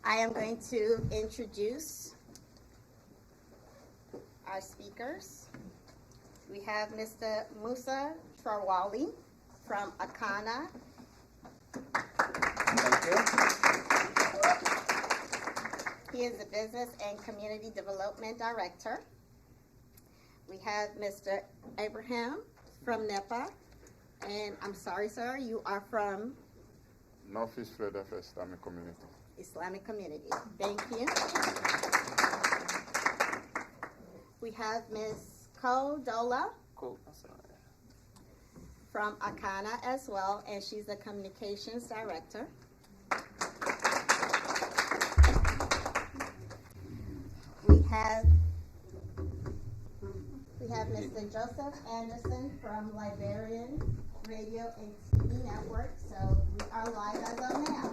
I am going to introduce our speakers. We have Mr. Musa Trawali from Akana. Thank you. He is the Business and Community Development Director. We have Mr. Abraham from NEPA. And I'm sorry, sir, you are from? Northeast Philadelphia Islamic Community. Islamic Community. Thank you. We have Ms. Ko Dola from Akana as well, and she's the Communications Director. We have Mr. Joseph Anderson from Liberian Radio and TV Network, so we are live as of now.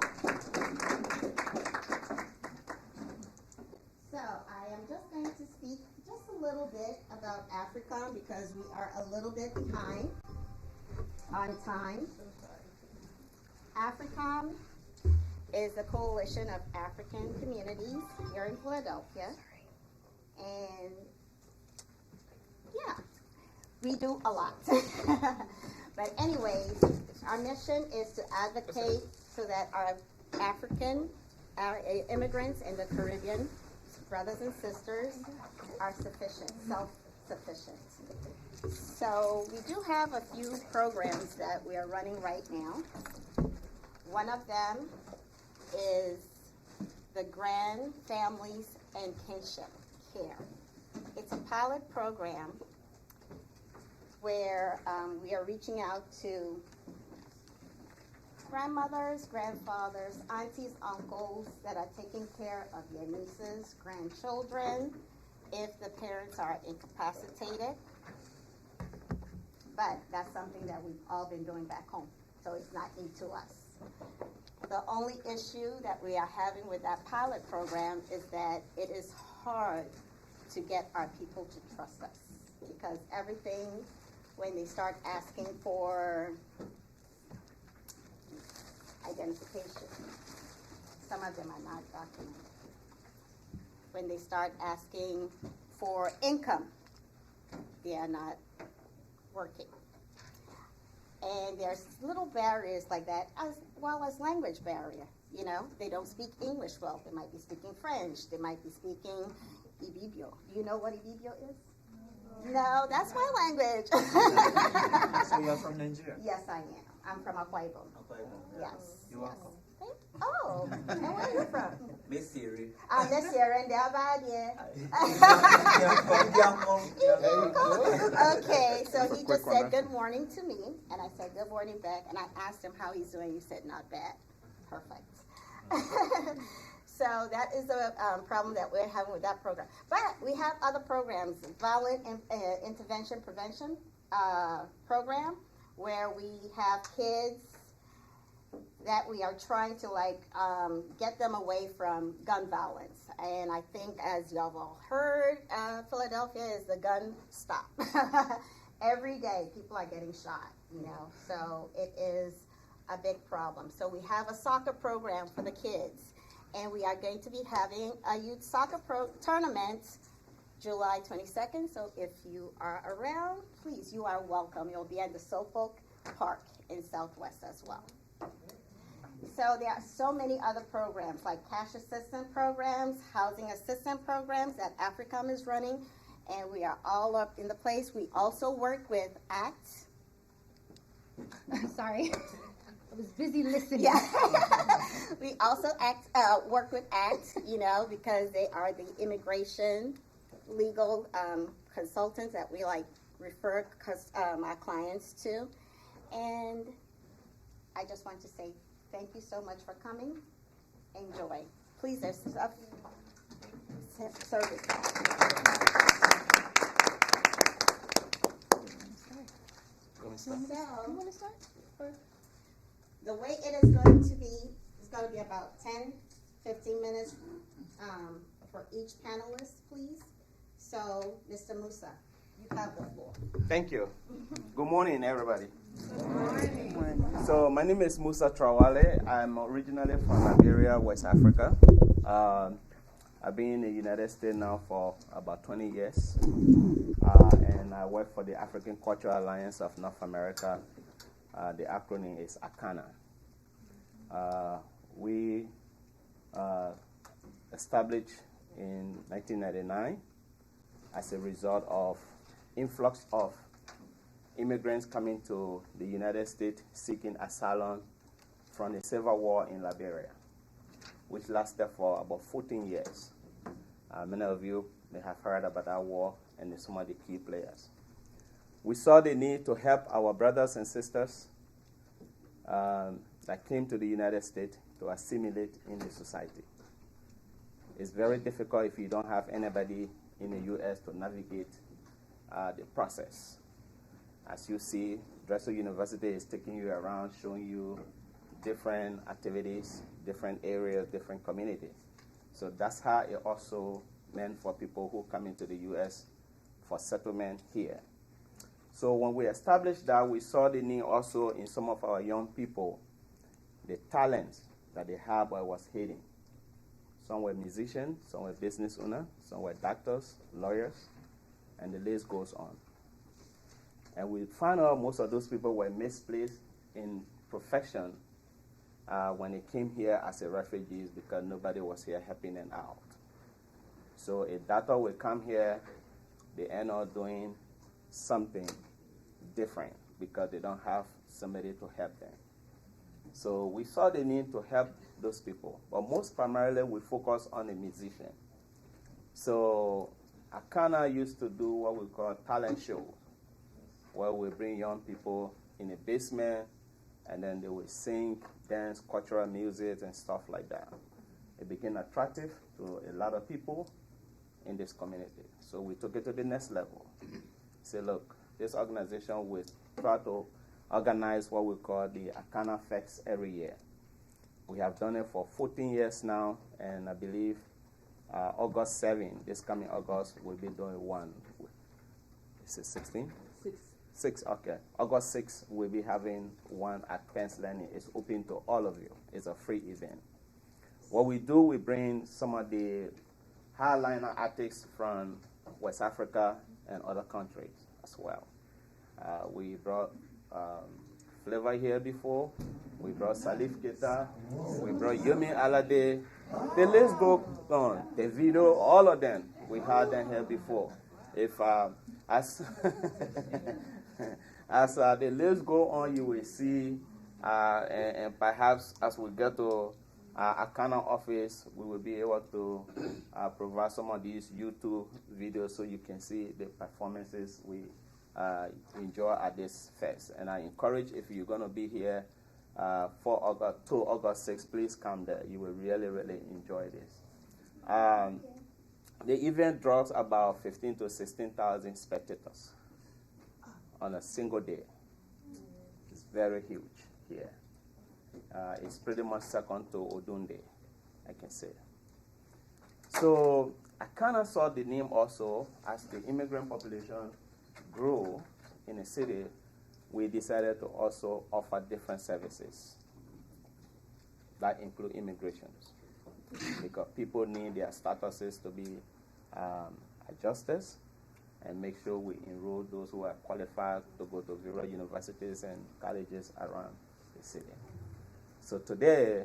So I am just going to speak just a little bit about AFRICOM because we are a little bit behind on time. AFRICOM is a coalition of African communities here in Philadelphia. And yeah, we do a lot. But anyways, our mission is to advocate so that our immigrants in the Caribbean, brothers and sisters, are self-sufficient. So we do have a few programs that we are running right now. One of them is the Grand Families and Kinship Care. It's a pilot program where we are reaching out to grandmothers, grandfathers, aunties, uncles that are taking care of their nieces, grandchildren, if the parents are incapacitated. But that's something that we've all been doing back home, so it's not new to us. The only issue that we are having with that pilot program is that it is hard to get our people to trust us because everything, when they start asking for identification, some of them are not documented. When they start asking for income, they are not working. And there's little barriers like that, as well as language barrier. You know, they don't speak English well. They might be speaking French. They might be speaking Ibibio. Do you know what Ibibio is? No, that's my language. So you're from Nigeria? Yes, I am. I'm from Akwa Ibom. Yes. You're welcome. Oh, and where are you from? Miss Siri. Miss Siri and Abadie. Okay, so he just said good morning to me, and I said good morning back, and I asked him how he's doing. He said not bad. Perfect. So that is a problem that we're having with that program. But we have other programs, violent intervention prevention program, where we have kids that we are trying to get them away from gun violence. And I think, as y'all have all heard, Philadelphia is the gun stop. Every day people are getting shot, you know, so it is a big problem. So we have a soccer program for the kids, and we are going to be having a youth soccer tournament July 22nd. So if you are around, please, you are welcome. You'll be at the Suffolk Park in Southwest as well. So there are so many other programs like cash assistance programs, housing assistance programs that AFRICOM is running, and we are all up in the place. We also work with ACT. Sorry, I was busy listening. Yeah. We also work with ACT, you know, because they are the immigration legal consultants that we refer our clients to. And I just want to say thank you so much for coming. Enjoy. Please, there's stuff. Service. You want to start? The way it is going to be, it's going to be about 10, 15 minutes for each panelist, please. So, Mr. Musa, you have the floor. Thank you. Good morning, everybody. Good morning. So my name is Musa Trawale. I'm originally from Liberia, West Africa. I've been in the United States now for about 20 years, and I work for the African Cultural Alliance of North America. The acronym is ACANA. We established in 1999 as a result of influx of immigrants coming to the United States seeking asylum from the civil war in Liberia, which lasted for about 14 years. Many of you may have heard about that war and some of the key players. We saw the need to help our brothers and sisters that came to the United States to assimilate in the society. It's very difficult if you don't have anybody in the U.S. to navigate the process. As you see, Drexel University is taking you around, showing you different activities, different areas, different communities. So that's how it also meant for people who come into the U.S. for settlement here. So when we established that, we saw the need also in some of our young people, the talents that they have but was hidden. Some were musicians, some were business owners, some were doctors, lawyers, and the list goes on. And we found out most of those people were misplaced in profession when they came here as refugees because nobody was here helping them out. So a doctor will come here, they end up doing something different because they don't have somebody to help them. So we saw the need to help those people, but most primarily we focus on the musician. So Akana used to do what we call talent show, where we bring young people in a basement and then they will sing, dance, cultural music and stuff like that. It became attractive to a lot of people in this community. So we took it to the next level. Say, look, this organization will try to organize what we call the Akana Fest every year. We have done it for 14 years now, and I believe August 7, this coming August, we'll be doing one. Is it 16? 6, okay. August 6, we'll be having one at Pennsylvania. It's open to all of you. It's a free event. What we do, we bring some of the highliner artists from West Africa and other countries as well. We brought Flavor here before. We brought Salif Keita. We brought Yomi Alade. The list goes on. The video, all of them. We had them here before. If as as the list go on, you will see, and perhaps as we get to Akana office, we will be able to provide some of these YouTube videos so you can see the performances we enjoy at this fest. And I encourage, if you're going to be here for August, to August 6th, please come there. You will really, really enjoy this. The event draws about 15 to 16,000 spectators on a single day. It's very huge here. It's pretty much second to Odunde, I can say. So I kind of saw the name also as the immigrant population grew in the city. We decided to also offer different services that include immigration, because people need their statuses to be adjusted, and make sure we enroll those who are qualified to go to various universities and colleges around the city. So today,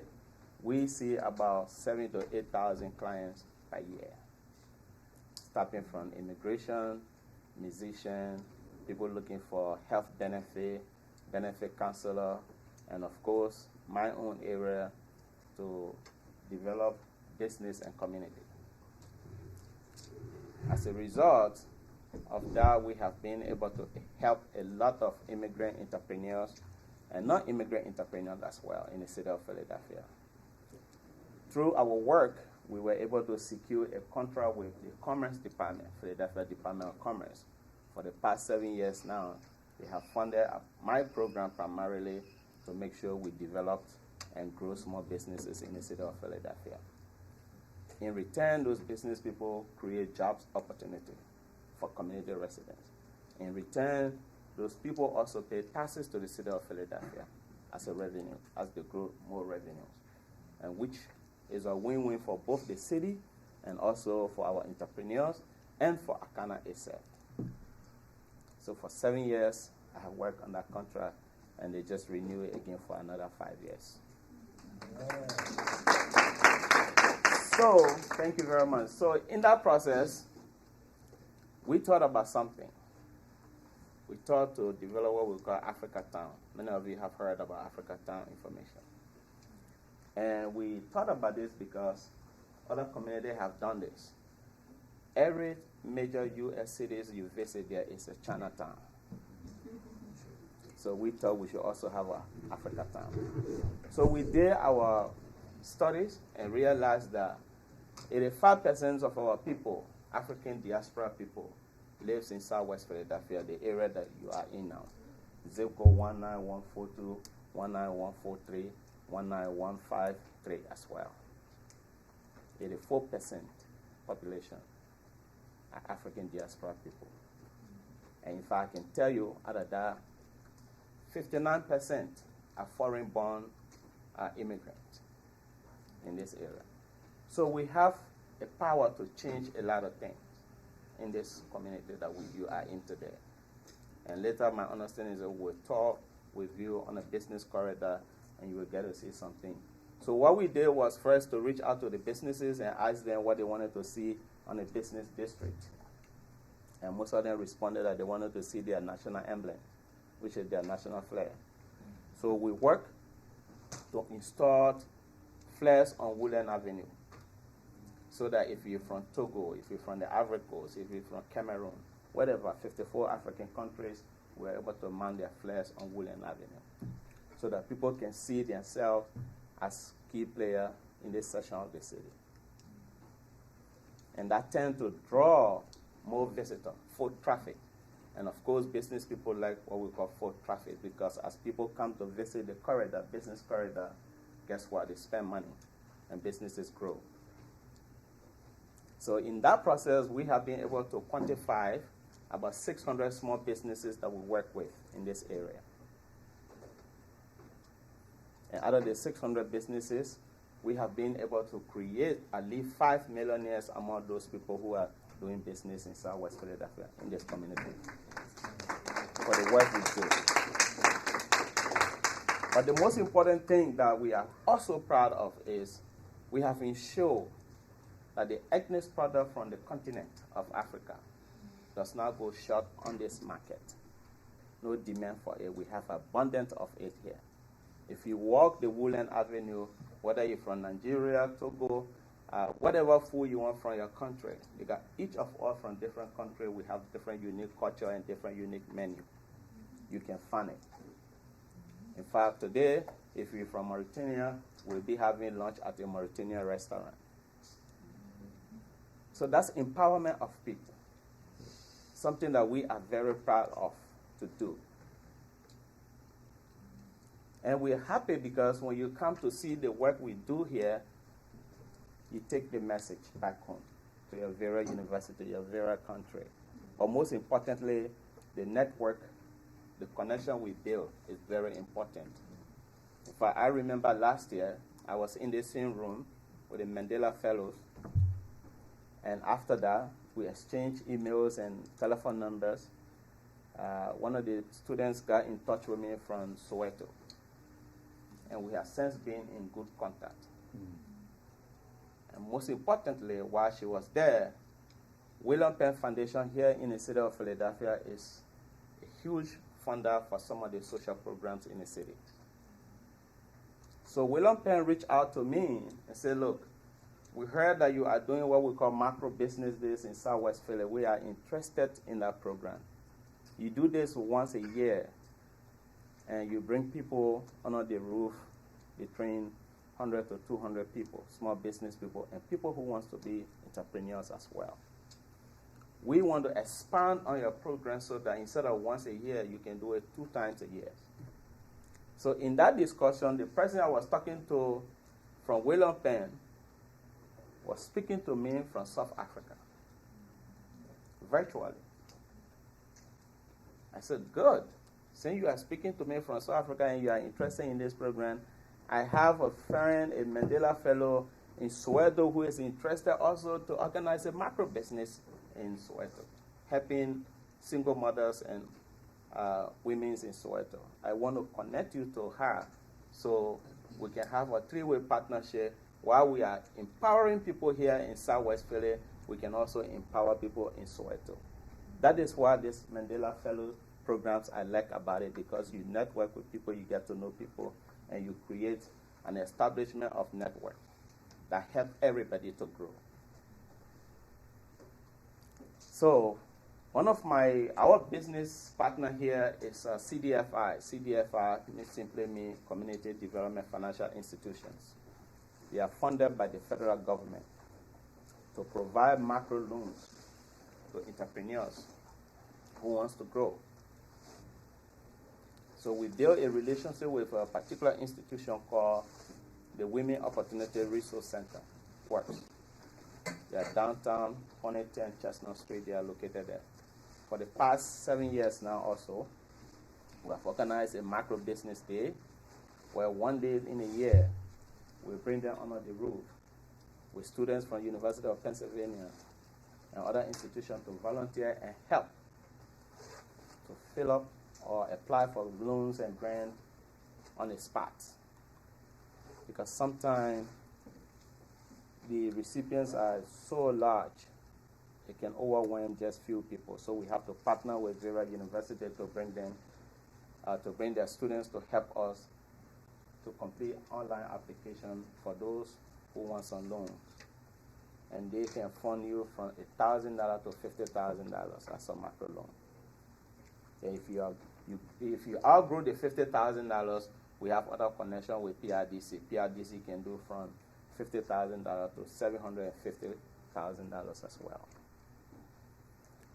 we see about 7,000 to 8,000 clients per year, starting from immigration, musician, people looking for health benefit counselor, and of course, my own area to develop business and community. As a result of that, we have been able to help a lot of immigrant entrepreneurs and non-immigrant entrepreneurs as well in the city of Philadelphia. Through our work, we were able to secure a contract with the Commerce Department, Philadelphia Department of Commerce. For the past 7 years now, they have funded my program primarily to make sure we developed and grow small businesses in the city of Philadelphia. In return, those business people create jobs opportunity for community residents. In return, those people also pay taxes to the city of Philadelphia as a revenue, as they grow more revenues, and which It's a win-win for both the city and also for our entrepreneurs and for Akana itself. So for 7 years, I have worked on that contract, and they just renew it again for another 5 years. So, thank you very much. So in that process, we thought about something. We thought to develop what we call Africa Town. Many of you have heard about Africa Town information. And we thought about this because other communities have done this. Every major U.S. cities you visit, there is a Chinatown. So we thought we should also have an Africa Town. So we did our studies and realized that 85% of our people, African diaspora people, lives in Southwest Philadelphia, the area that you are in now. Zip code 19142, 19143, 19153 as well. 84% population are African diaspora people. And in fact, I can tell you out of that, 59% are foreign-born immigrants in this area. So we have the power to change a lot of things in this community that you are in today. And later, my understanding is that we'll talk with you on a business corridor, and you will get to see something. So what we did was first to reach out to the businesses and ask them what they wanted to see on a business district. And most of them responded that they wanted to see their national emblem, which is their national flag. So we worked to install flags on Woodland Avenue, so that if you're from Togo, if you're from the Ivory Coast, if you're from Cameroon, whatever, 54 African countries were able to mount their flags on Woodland Avenue, so that people can see themselves as key players in this section of the city. And that tends to draw more visitors, foot traffic. And of course, business people like what we call foot traffic, because as people come to visit the corridor, business corridor, guess what? They spend money and businesses grow. So in that process, we have been able to quantify about 600 small businesses that we work with in this area. And out of the 600 businesses, we have been able to create at least 5 millionaires among those people who are doing business in Southwest Philadelphia, in this community, for the work we do. But the most important thing that we are also proud of is we have ensured that the ethnic product from the continent of Africa does not go short on this market. No demand for it. We have abundance of it here. If you walk the Woodland Avenue, whether you're from Nigeria, Togo, whatever food you want from your country, because each of us from different countries, we have different unique culture and different unique menu. You can find it. In fact, today, if you're from Mauritania, we'll be having lunch at a Mauritanian restaurant. So that's empowerment of people, something that we are very proud of to do. And we're happy because when you come to see the work we do here, you take the message back home to your very university, your very country. But most importantly, the network, the connection we build is very important. In fact, I remember last year, I was in the same room with the Mandela Fellows. And after that, we exchanged emails and telephone numbers. One of the students got in touch with me from Soweto. And we have since been in good contact. And most importantly, while she was there, William Penn Foundation here in the city of Philadelphia is a huge funder for some of the social programs in the city. So William Penn reached out to me and said, look, we heard that you are doing what we call macro business days in Southwest Philly. We are interested in that program. You do this once a year, and you bring people under the roof between 100 to 200 people, small business people, and people who want to be entrepreneurs as well. We want to expand on your program so that instead of once a year, you can do it 2 times a year. So in that discussion, the person I was talking to from William Penn was speaking to me from South Africa, virtually. I said, good. Since you are speaking to me from South Africa and you are interested in this program, I have a friend, a Mandela Fellow in Soweto who is interested also to organize a macro business in Soweto, helping single mothers and women in Soweto. I want to connect you to her so we can have a three-way partnership. While we are empowering people here in Southwest Philly, we can also empower people in Soweto. That is why this Mandela Fellow programs I like about it, because you network with people, you get to know people, and you create an establishment of network that help everybody to grow. So, one of our business partner here is CDFI. CDFI simply means Community Development Financial Institutions. They are funded by the federal government to provide macro loans to entrepreneurs who wants to grow. So we built a relationship with a particular institution called the Women Opportunity Resource Center, WORKS. They are downtown, 110 Chestnut Street. They are located there. For the past 7 years now also, we have organized a macro business day where one day in a year, we bring them under the roof with students from University of Pennsylvania and other institutions to volunteer and help to fill up or apply for loans and grants on the spot. Because sometimes the recipients are so large, it can overwhelm just few people. So we have to partner with various universities to bring them, to bring their students to help us to complete online application for those who want some loans. And they can fund you from $1,000 to $50,000 as a macro loan. And if you outgrow the $50,000, we have other connection with PRDC. PRDC can do from $50,000 to $750,000 as well.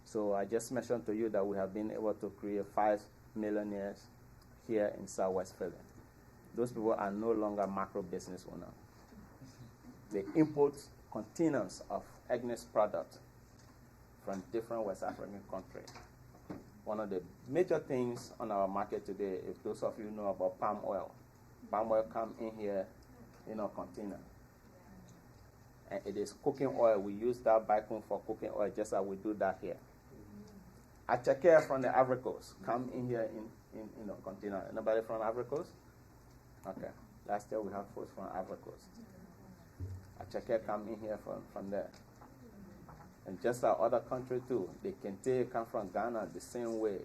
So I just mentioned to you that we have been able to create 5 millionaires here in Southwest Philly. Those people are no longer macro business owners. They import containers of Agnes products from different West African countries. One of the major things on our market today, if those of you know about palm oil comes in here in a container. And it is cooking oil. We use that bicone for cooking oil just as we do that here. Achake from the Ivory Coast come in here in a container. Anybody from Ivory Coast? Okay. Last year we have folks from Ivory Coast. Achake come in here from there. And just like other countries too, the kente come from Ghana the same way.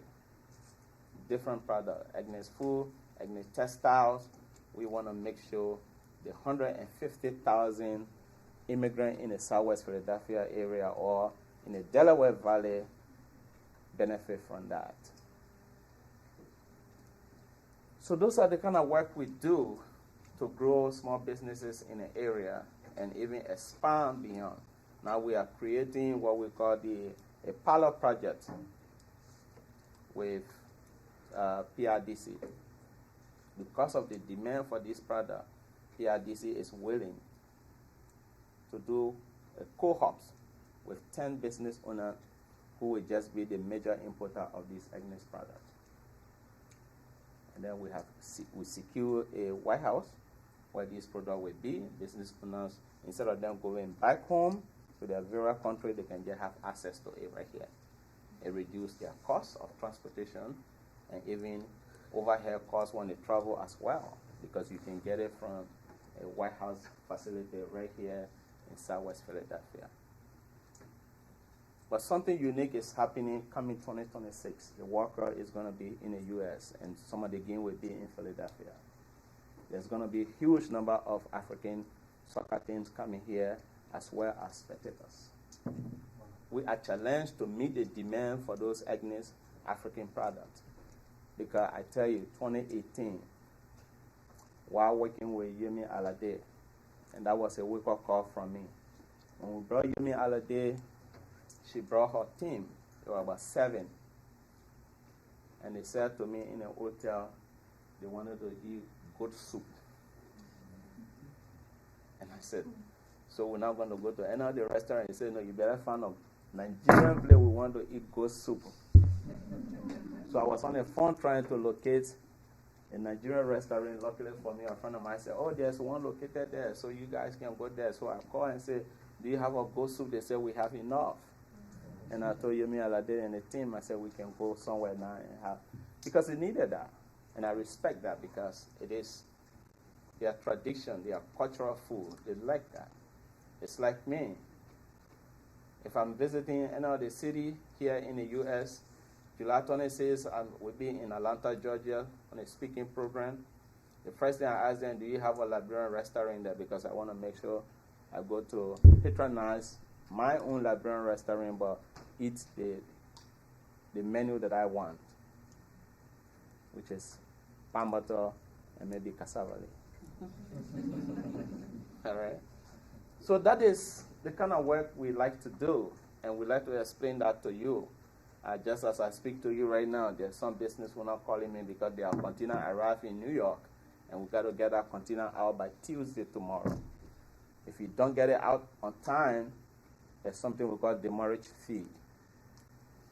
Different product. Agnes Food, Agnes Textiles. We want to make sure the 150,000 immigrants in the Southwest Philadelphia area or in the Delaware Valley benefit from that. So those are the kind of work we do to grow small businesses in an area and even expand beyond. Now we are creating what we call a pilot project with PRDC. Because of the demand for this product, PRDC is willing to do a co-ops with 10 business owners who will just be the major importer of these Agnes products. And then we secure a warehouse where this product will be. Business owners, instead of them going back home to their various country, they can just have access to it right here. It reduces their cost of transportation and even overhead costs when they travel as well, because you can get it from a warehouse facility right here in Southwest Philadelphia. But something unique is happening coming 2026. The World Cup is going to be in the U.S. and some of the game will be in Philadelphia. There's going to be a huge number of African soccer teams coming here as well as spectators. We are challenged to meet the demand for those Agnes African products. Because I tell you, 2018, while working with Yemi Alade, and that was a wake-up call from me. When we brought Yemi Alade, she brought her team. There were about 7. And they said to me in a hotel, they wanted to eat goat soup. And I said, so we're not going to go to any other restaurant. He said, no, you better find a Nigerian place we want to eat goat soup. So I was on the phone trying to locate a Nigerian restaurant. Luckily for me, a friend of mine said, oh, there's one located there, so you guys can go there. So I called and said, do you have a goat soup? They said, we have enough. And I told Yemi Alade and the team, I said, we can go somewhere now and have, because they needed that. And I respect that because it is their tradition, their cultural food. They like that. It's like me. If I'm visiting any other city here in the U.S., July 26th, I will be in Atlanta, Georgia on a speaking program. The first thing I ask them, do you have a Liberian restaurant there? Because I want to make sure I go to patronize my own Liberian restaurant, but eat the menu that I want, which is palm butter and maybe cassava. All right? So that is the kind of work we like to do, and we like to explain that to you. Just as I speak to you right now, there's some business who are not calling me because their container arrived in New York, and we got to get that container out by Tuesday tomorrow. If you don't get it out on time, there's something we call demurrage fee.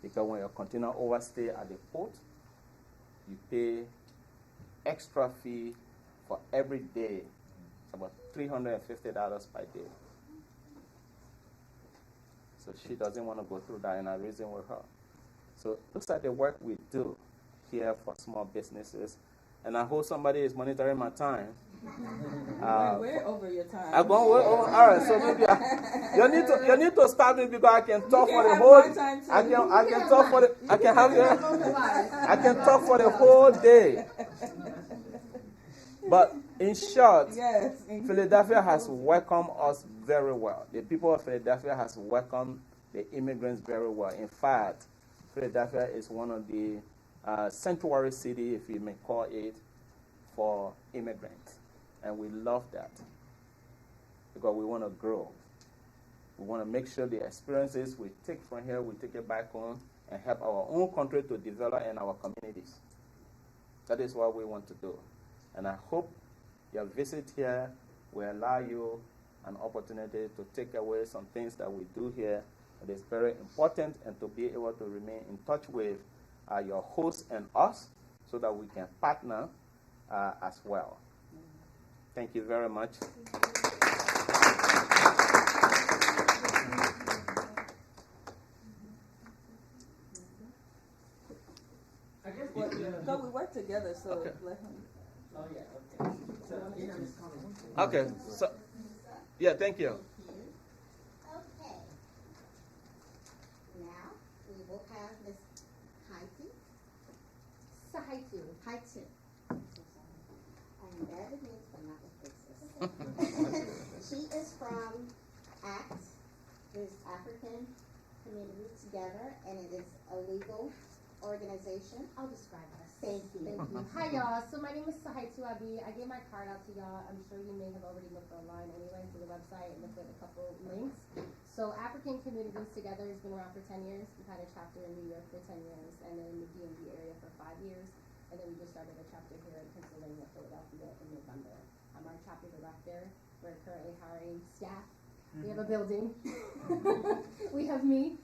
Because when your container overstay at the port, you pay extra fee for every day. It's about $350 per day. So she doesn't want to go through that, and I reason with her. So it looks like the work we do here for small businesses. And I hope somebody is monitoring my time. We're over your time. I'm going way over. All right, so maybe you need to stop me because I can talk for the whole. I can talk for the. I can have you. I can talk for the whole day. But in short, yes. Philadelphia has welcomed us very well. The people of Philadelphia has welcomed the immigrants very well. In fact, Philadelphia is one of the sanctuary cities, if you may call it, for immigrants. And we love that because we want to grow. We want to make sure the experiences we take from here, we take it back home and help our own country to develop and our communities. That is what we want to do. And I hope your visit here will allow you an opportunity to take away some things that we do here that is very important, and to be able to remain in touch with your host and us so that we can partner as well. Thank you very much. I guess so we work together, so okay. Let him. Oh yeah, okay. So is coming. Okay, so yeah, thank you. Okay. Now we will have Miss Haitu. I'm bad with names, but not with faces. She is from ACT, this African Community Together, and it is a legal organization. I'll describe us. Thank you. Thank you. Hi, y'all. So my name is Sahaitu Abi. I gave my card out to y'all. I'm sure you may have already looked online anyway to the website and looked at a couple links. So African Communities Together has been around for 10 years. We've had a chapter in New York for 10 years, and then in the DMV area for 5 years. And then we just started a chapter here in Pennsylvania, Philadelphia in November. I'm our chapter director. We're currently hiring staff. We have a building. We have me.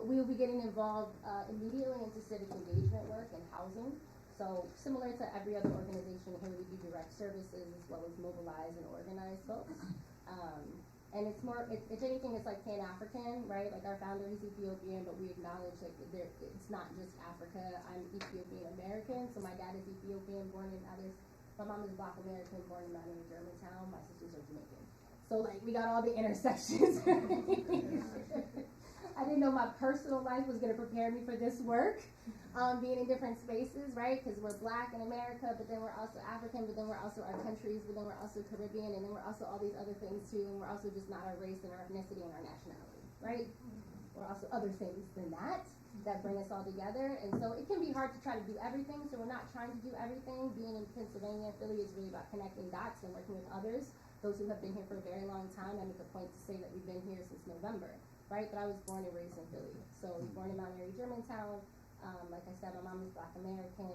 We will be getting involved immediately into civic engagement work and housing. So similar to every other organization here, we do direct services as well as mobilize and organize folks. And it's more, if anything, it's like Pan-African, right? Like our founder is Ethiopian, but we acknowledge like it's not just Africa. I'm Ethiopian American, so my dad is Ethiopian, born in Addis. My mom is Black American, born in Mandela, Germantown. My sisters are Jamaican. So like we got all the intersections. I didn't know my personal life was going to prepare me for this work, being in different spaces, right? Because we're Black in America, but then we're also African, but then we're also our countries, but then we're also Caribbean, and then we're also all these other things too, and we're also just not our race and our ethnicity and our nationality, right? We're also other things than that bring us all together, and so it can be hard to try to do everything, so we're not trying to do everything. Being in Pennsylvania, Philly is really about connecting dots and working with others, those who have been here for a very long time. I make a point to say that we've been here since November. Right, but I was born and raised in Philly. So I was born in Mount Airy, Germantown. Like I said, my mom was Black American.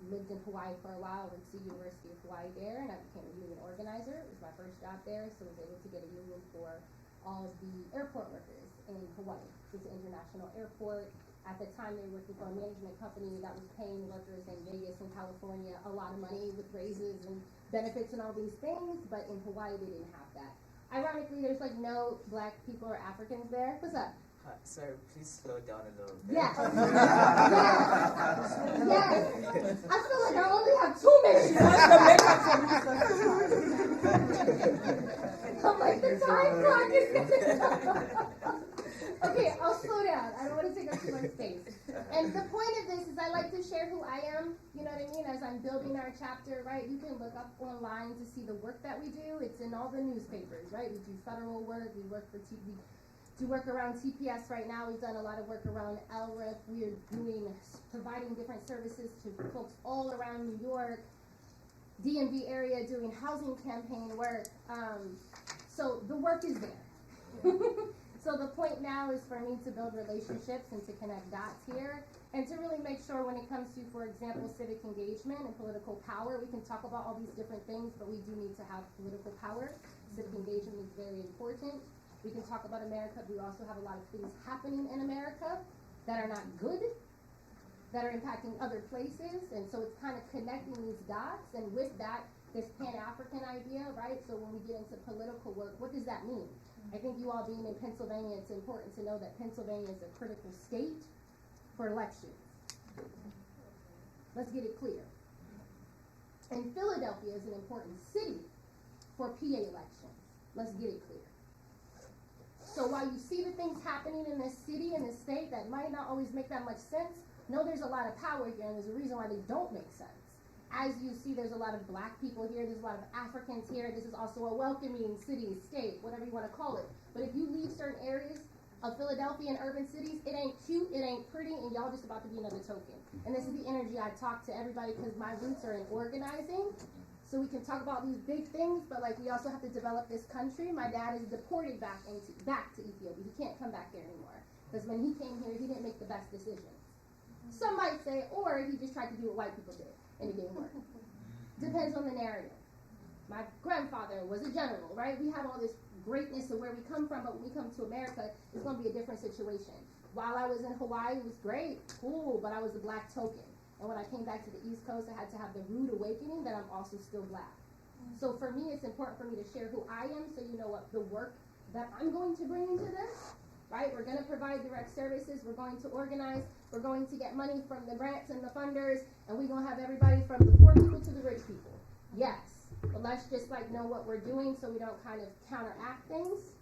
Lived in Hawaii for a while. Went to University of Hawaii there, and I became a union organizer. It was my first job there, so I was able to get a union for all of the airport workers in Hawaii. It's an international airport. At the time, they were working for a management company that was paying workers in Vegas and California a lot of money with raises and benefits and all these things, but in Hawaii, they didn't have that. Ironically, there's like no black people or Africans there. What's up? Sir, please slow down a little bit. Yes. Yes. I feel like I only have 2 minutes. I'm like, the time clock is Okay, I'll slow down. I don't want to take up too much space. And the point of this is I like to share who I am, you know what I mean, as I'm building our chapter, right? You can look up online to see the work that we do. It's in all the newspapers, right? We do federal work. We work for TV. Do work around TPS right now. We've done a lot of work around Lrtn. We are providing different services to folks all around New York, DMV area, doing housing campaign work. So the work is there. So the point now is for me to build relationships and to connect dots here, and to really make sure when it comes to, for example, civic engagement and political power, we can talk about all these different things, but we do need to have political power. Civic engagement is very important. We can talk about America, but we also have a lot of things happening in America that are not good, that are impacting other places, and so it's kind of connecting these dots, and with that, this Pan-African idea, right? So when we get into political work, what does that mean? I think you all being in Pennsylvania, it's important to know that Pennsylvania is a critical state for elections. Let's get it clear. And Philadelphia is an important city for PA elections. Let's get it clear. So while you see the things happening in this city and this state that might not always make that much sense, know there's a lot of power here, and there's a reason why they don't make sense. As you see, there's a lot of black people here, there's a lot of Africans here, this is also a welcoming city, state, whatever you want to call it. But if you leave certain areas of Philadelphia and urban cities, it ain't cute, it ain't pretty, and y'all just about to be another token. And this is the energy I talk to everybody, because my roots are in organizing. So we can talk about these big things, but like we also have to develop this country. My dad is deported back to Ethiopia. He can't come back there anymore. Because when he came here, he didn't make the best decisions. Some might say, or he just tried to do what white people did, and it didn't work. Depends on the narrative. My grandfather was a general, right? We have all this greatness of where we come from, but when we come to America, it's going to be a different situation. While I was in Hawaii, it was great, cool, but I was a black token. And when I came back to the East Coast, I had to have the rude awakening that I'm also still black. So for me, it's important for me to share who I am, so you know what the work that I'm going to bring into this, right? We're going to provide direct services. We're going to organize. We're going to get money from the grants and the funders, and we're going to have everybody from the poor people to the rich people. Yes, but let's just know what we're doing so we don't kind of counteract things.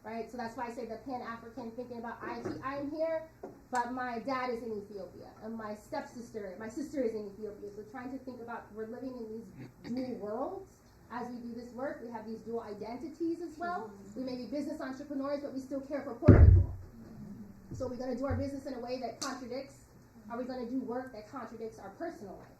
Right, so that's why I say the Pan-African, thinking about I'm here, but my dad is in Ethiopia, and my sister is in Ethiopia. So trying to think about, we're living in these dual worlds as we do this work. We have these dual identities as well. We may be business entrepreneurs, but we still care for poor people. So we're going to do our business in a way that contradicts. Are we going to do work that contradicts our personal life?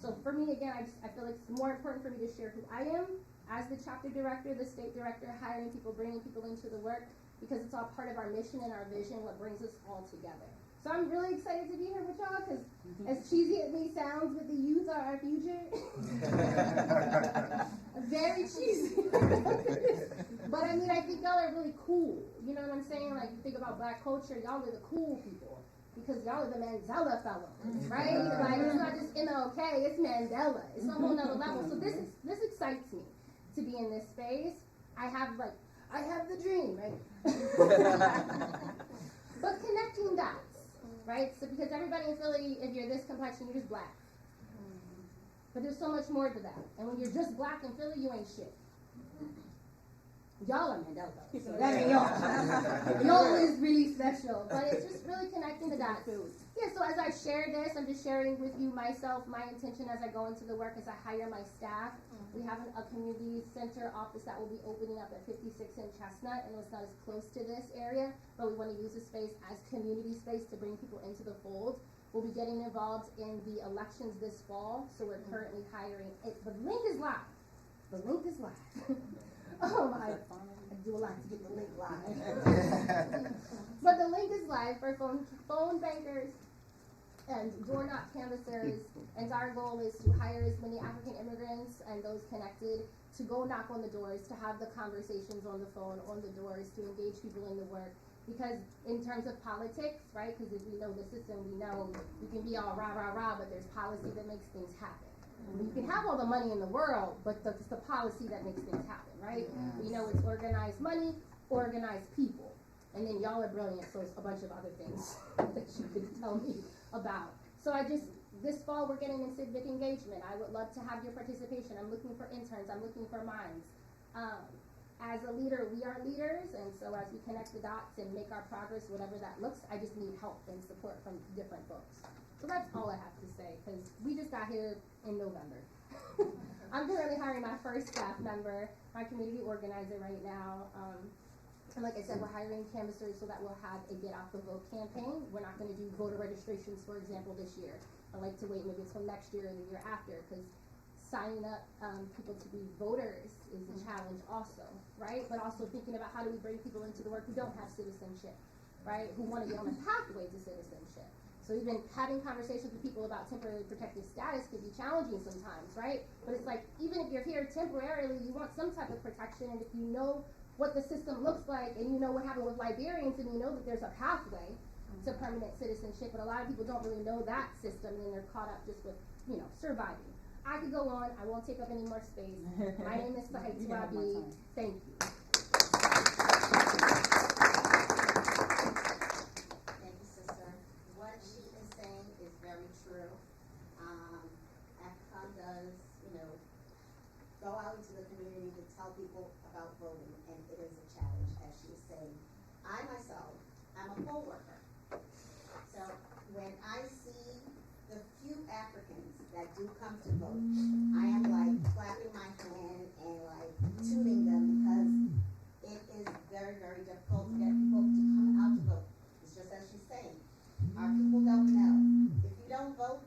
So for me, again, I feel like it's more important for me to share who I am as the chapter director, the state director, hiring people, bringing people into the work, because it's all part of our mission and our vision, what brings us all together. So I'm really excited to be here with y'all, because as cheesy as it may sound, with the youth are our future. Very cheesy. But I mean, I think y'all are really cool. You know what I'm saying? Like, you think about black culture, y'all are the cool people. Because y'all are the Mandela fellow, right? Like, it's not just MLK, it's Mandela. It's a whole nother level. So this excites me to be in this space. I have the dream, right? But connecting dots, right? So because everybody in Philly, if you're this complexion, you're just black. But there's so much more to that. And when you're just black in Philly, you ain't shit. Y'all are Mandela, so that ain't y'all. Y'all is really special, but it's just really connecting the dots. Yeah, so as I share this, I'm just sharing with you myself, my intention as I go into the work, as I hire my staff. We have a community center office that will be opening up at 56 in Chestnut. I know it's not as close to this area, but we want to use the space as community space to bring people into the fold. We'll be getting involved in the elections this fall, so we're currently hiring. The link is live. The link is live. Oh my, I do a lot to get the link live. But the link is live for phone bankers and door knock canvassers. And our goal is to hire as many African immigrants and those connected to go knock on the doors, to have the conversations on the phone, on the doors, to engage people in the work, Because in terms of politics, right, because if we know the system, we know you can be all rah, rah, rah, but there's policy that makes things happen. You can have all the money in the world, but it's the policy that makes things happen, right? We know it's organized money, organized people. And then y'all are brilliant, so it's a bunch of other things that you could tell me about. So this fall we're getting in civic engagement. I would love to have your participation. I'm looking for interns, I'm looking for minds. As a leader, we are leaders, and so as we connect the dots and make our progress, whatever that looks, I just need help and support from different folks. So that's all I have to say, because we just got here in November. I'm currently hiring my first staff member, my community organizer right now. And like I said, we're hiring canvassers so that we'll have a Get Out the Vote campaign. We're not going to do voter registrations, for example, this year. I like to wait, maybe it's from next year or the year after, because signing up people to be voters is a challenge also, right? But also thinking about how do we bring people into the work who don't have citizenship, right? Who want to get on the pathway to citizenship. So even having conversations with people about temporary protected status can be challenging sometimes, right? But it's like, even if you're here temporarily, you want some type of protection, and if you know what the system looks like, and you know what happened with Liberians, and you know that there's a pathway to permanent citizenship, but a lot of people don't really know that system, and then they're caught up just with, surviving. I could go on. I won't take up any more space. My name is Lrtn. Thank you. Thank you, sister. What she is saying is very true. AFCON does, go out into the community to tell people about voting, and it is a challenge, as she is saying. I myself am a poll worker. So when I see the few Africans that do come to vote, I am like clapping my hand and like tuning them, because it is very, very difficult to get people to come out to vote. It's just as she's saying. Our people don't know. If you don't vote,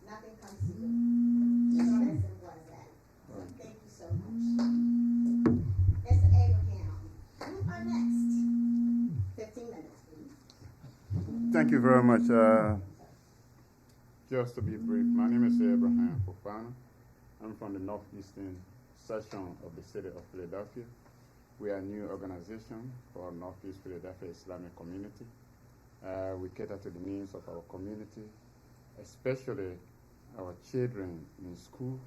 nothing comes to you. It's not as simple as that. So thank you so much. Mr. Abraham, you are next. 15 minutes, please. Thank you very much. Just to be brief, my name is Abraham Fofana. I'm from the Northeastern section of the city of Philadelphia. We are a new organization for Northeast Philadelphia Islamic community. We cater to the needs of our community, especially our children in school.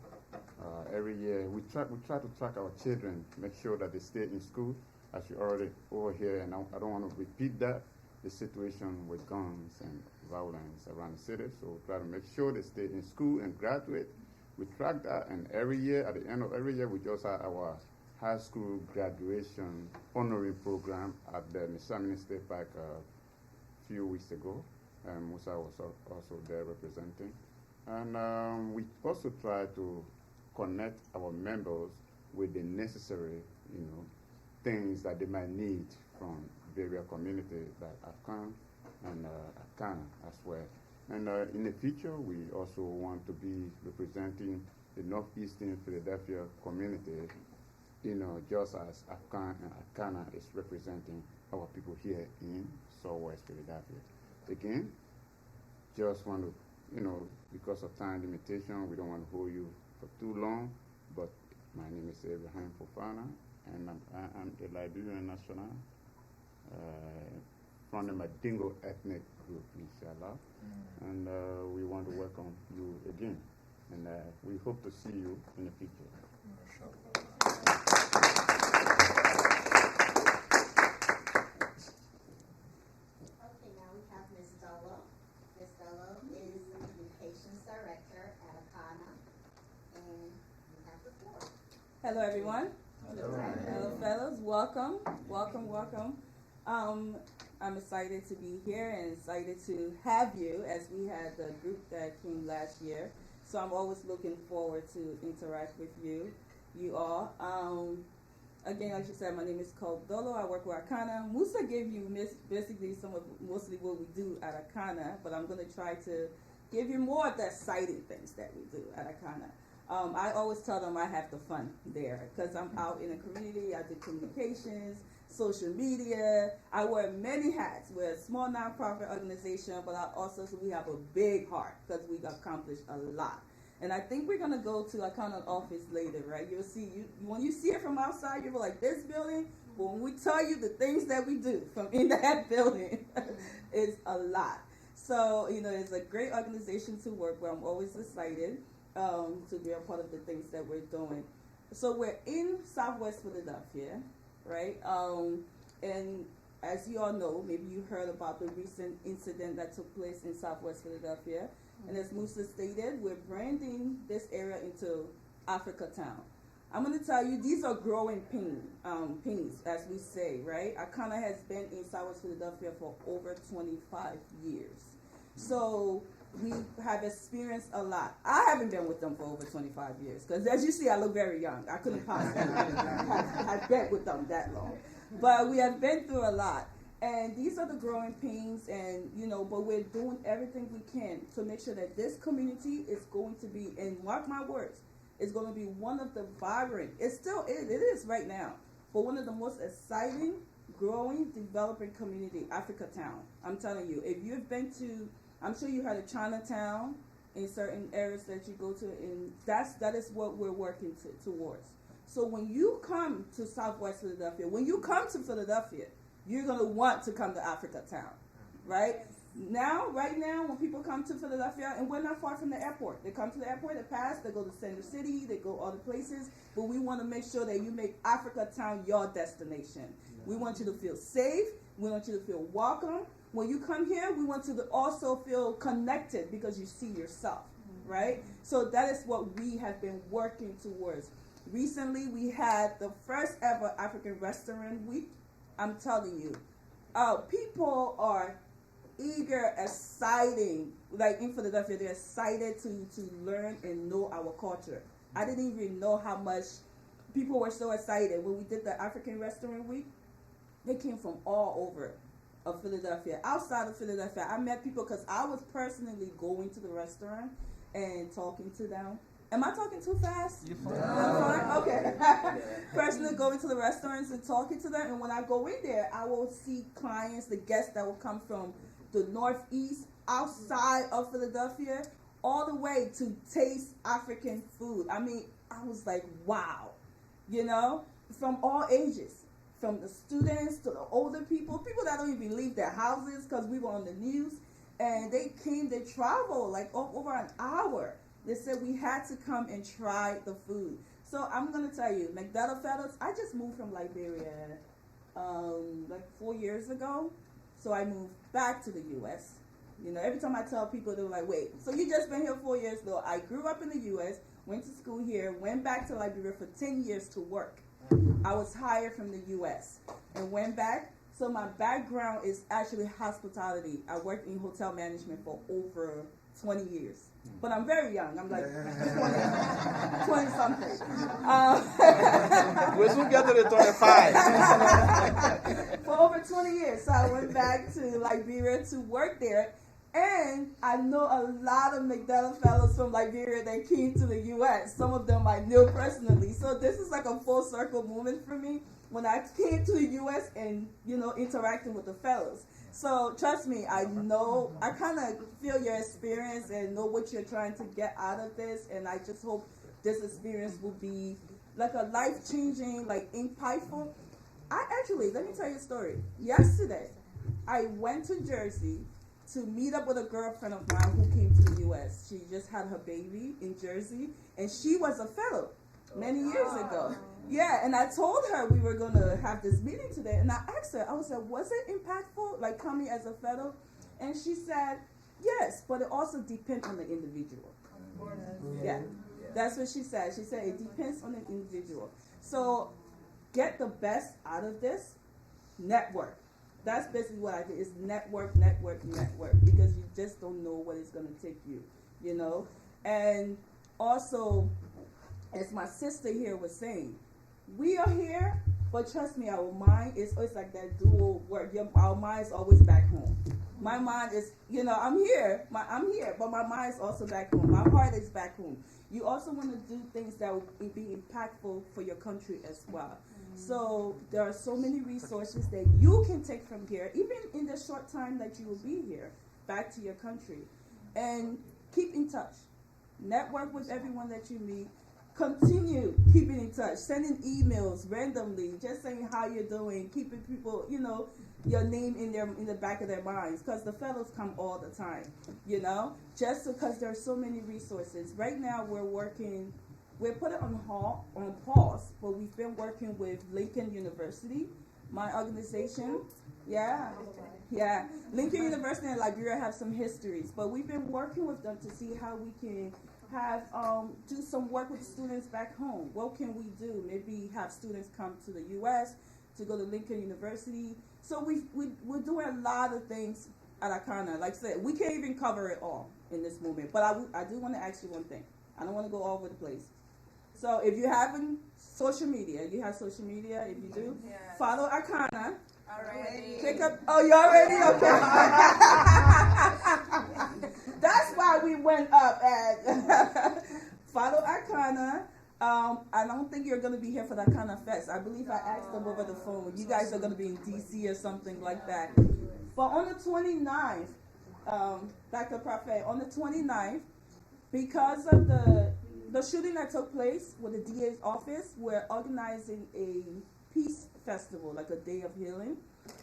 Every year, we try to track our children, make sure that they stay in school. As you already over here, and I don't want to repeat that, the situation with guns and violence around the city. So we try to make sure they stay in school and graduate. We track that, and every year, at the end of every year, we just have our high school graduation honoring program at the Misamini State Park a few weeks ago. Musa was also there representing. And we also try to connect our members with the necessary, things that they might need from various communities like Afghan and Akana as well. And in the future, we also want to be representing the Northeastern Philadelphia community, just as Afghan and Akana is representing our people here in Southwest Philadelphia. Again, just want to, because of time limitation, we don't want to hold you for too long, but my name is Abraham Fofana, and I'm a Liberian national from the Madingo ethnic group, inshallah. And we want to welcome you again, and we hope to see you in the future. Okay, now we have Ms. Dolo. Ms. Dolo is the Communications Director at Akana, and you have the floor. Hello, everyone. Hello, fellas. Welcome. I'm excited to be here and excited to have you, as we had the group that came last year. So I'm always looking forward to interact with you all. Again, like you said, my name is Dolo. I work with Akana. Musa gave you basically mostly what we do at Akana, but I'm going to try to give you more of the exciting things that we do at Akana. I always tell them I have the fun there because I'm out in the community. I do communications, social media. I wear many hats. We're a small nonprofit organization, but we have a big heart because we accomplished a lot. And I think we're gonna go to Akana office later, right? You'll see when you see it from outside, you're like, this building But when we tell you the things that we do from in that building, it's a lot. So, it's a great organization to work with. I'm always excited to be a part of the things that we're doing. So we're in Southwest Philadelphia, right? And as you all know, maybe you heard about the recent incident that took place in Southwest Philadelphia. And as Musa stated, we're branding this area into Africa Town. I'm going to tell you, these are growing pains, as we say, right? Akana has been in Southwest Philadelphia for over 25 years. So we have experienced a lot. I haven't been with them for over 25 years, because as you see, I look very young. I couldn't possibly have been with them that long. But we have been through a lot. And these are the growing pains, and but we're doing everything we can to make sure that this community is going to be, and mark my words, is going to be one of the vibrant, it is right now, but one of the most exciting, growing, developing community, Africa Town. I'm telling you, if you've been to, I'm sure you heard of Chinatown in certain areas that you go to, and that is what we're working towards. So when you come to Southwest Philadelphia, when you come to Philadelphia, you're going to want to come to Africa Town, right? Right now, when people come to Philadelphia, and we're not far from the airport, they come to the airport, they pass, they go to Center City, they go other places, but we want to make sure that you make Africa Town your destination. We want you to feel safe. We want you to feel welcome. When you come here, we want you to also feel connected because you see yourself, right? So that is what we have been working towards. Recently, we had the first ever African Restaurant Week. I'm telling you, people are eager, exciting, like in Philadelphia, they're excited to learn and know our culture. I didn't even know how much people were so excited. When we did the African Restaurant Week, they came from all over of Philadelphia. Outside of Philadelphia, I met people because I was personally going to the restaurant and talking to them. Am I talking too fast? You're fine. I'm fine? Okay. Personally going to the restaurants and talking to them, and when I go in there, I will see clients, the guests that will come from the Northeast, outside of Philadelphia, all the way to taste African food. I mean, I was like, wow, from all ages, from the students to the older people that don't even leave their houses because we were on the news, and they traveled like over an hour. They said we had to come and try the food. So I'm going to tell you, Mandela fellows, I just moved from Liberia like 4 years ago. So I moved back to the U.S. Every time I tell people, they're like, wait, so you just been here 4 years? No, I grew up in the U.S., went to school here, went back to Liberia for 10 years to work. I was hired from the U.S. and went back. So my background is actually hospitality. I worked in hotel management for over 20 years. But I'm very young. I'm like 20 something. We soon get to the 25. For over 20 years. So I went back to Liberia to work there. And I know a lot of Mandela fellows from Liberia that came to the U.S. Some of them I knew personally. So this is like a full circle moment for me when I came to the U.S. and, interacting with the fellows. So trust me, I know, I kind of feel your experience and know what you're trying to get out of this. And I just hope this experience will be like a life-changing, like impactful. Let me tell you a story. Yesterday, I went to Jersey to meet up with a girlfriend of mine who came to the U.S. She just had her baby in Jersey, and she was a fellow many years ago. Yeah, and I told her we were going to have this meeting today, and I asked her, I was like, was it impactful, like coming as a fellow? And she said, yes, but it also depends on the individual. Yeah, that's what she said. She said it depends on the individual. So get the best out of this. Network. That's basically what I did, is network, because you just don't know what it's going to take you, And also, as my sister here was saying, we are here, but trust me, our mind is always like that dual work. Our mind is always back home. My mind is, I'm here, but my mind is also back home. My heart is back home. You also want to do things that will be impactful for your country as well. So there are so many resources that you can take from here, even in the short time that you will be here, back to your country. And keep in touch. Network with everyone that you meet. continue keeping in touch, sending emails randomly, just saying how you're doing, keeping people, your name in the back of their minds, because the fellows come all the time, just because there's so many resources. Right now we're put it on pause, but we've been working with Lincoln University, my organization. Yeah. Lincoln University and Liberia have some histories, but we've been working with them to see how we can have do some work with students back home. What can we do? Maybe have students come to the U.S. to go to Lincoln University. So we're doing a lot of things at Akana. Like I said, we can't even cover it all in this moment. But I do want to ask you one thing. I don't want to go all over the place. So if you have social media, if you do, follow Akana. Already. Click up. Oh, you already? Okay. That's why we went up and follow Akana. I don't think you're going to be here for the Akana Fest. I believe I asked them over the phone. You guys are going to be in D.C. or something like that. But on the 29th, Dr. Prophet, on the 29th, because of the shooting that took place with the DA's office, we're organizing a peace festival, like a day of healing.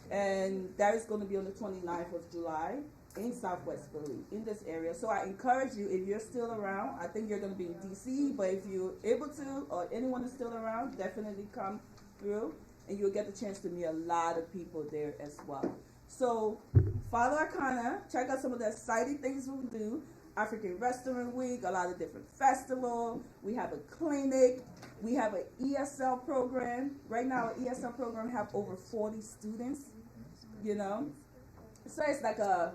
And that is going to be on the 29th of July in Southwest Philly, in this area. So I encourage you, if you're still around, I think you're going to be in DC, but if you're able to, or anyone is still around, definitely come through, and you'll get the chance to meet a lot of people there as well. So follow Akana, check out some of the exciting things we do. African Restaurant Week, a lot of different festivals. We have a clinic. We have an ESL program. Right now, our ESL program have over 40 students, So it's like a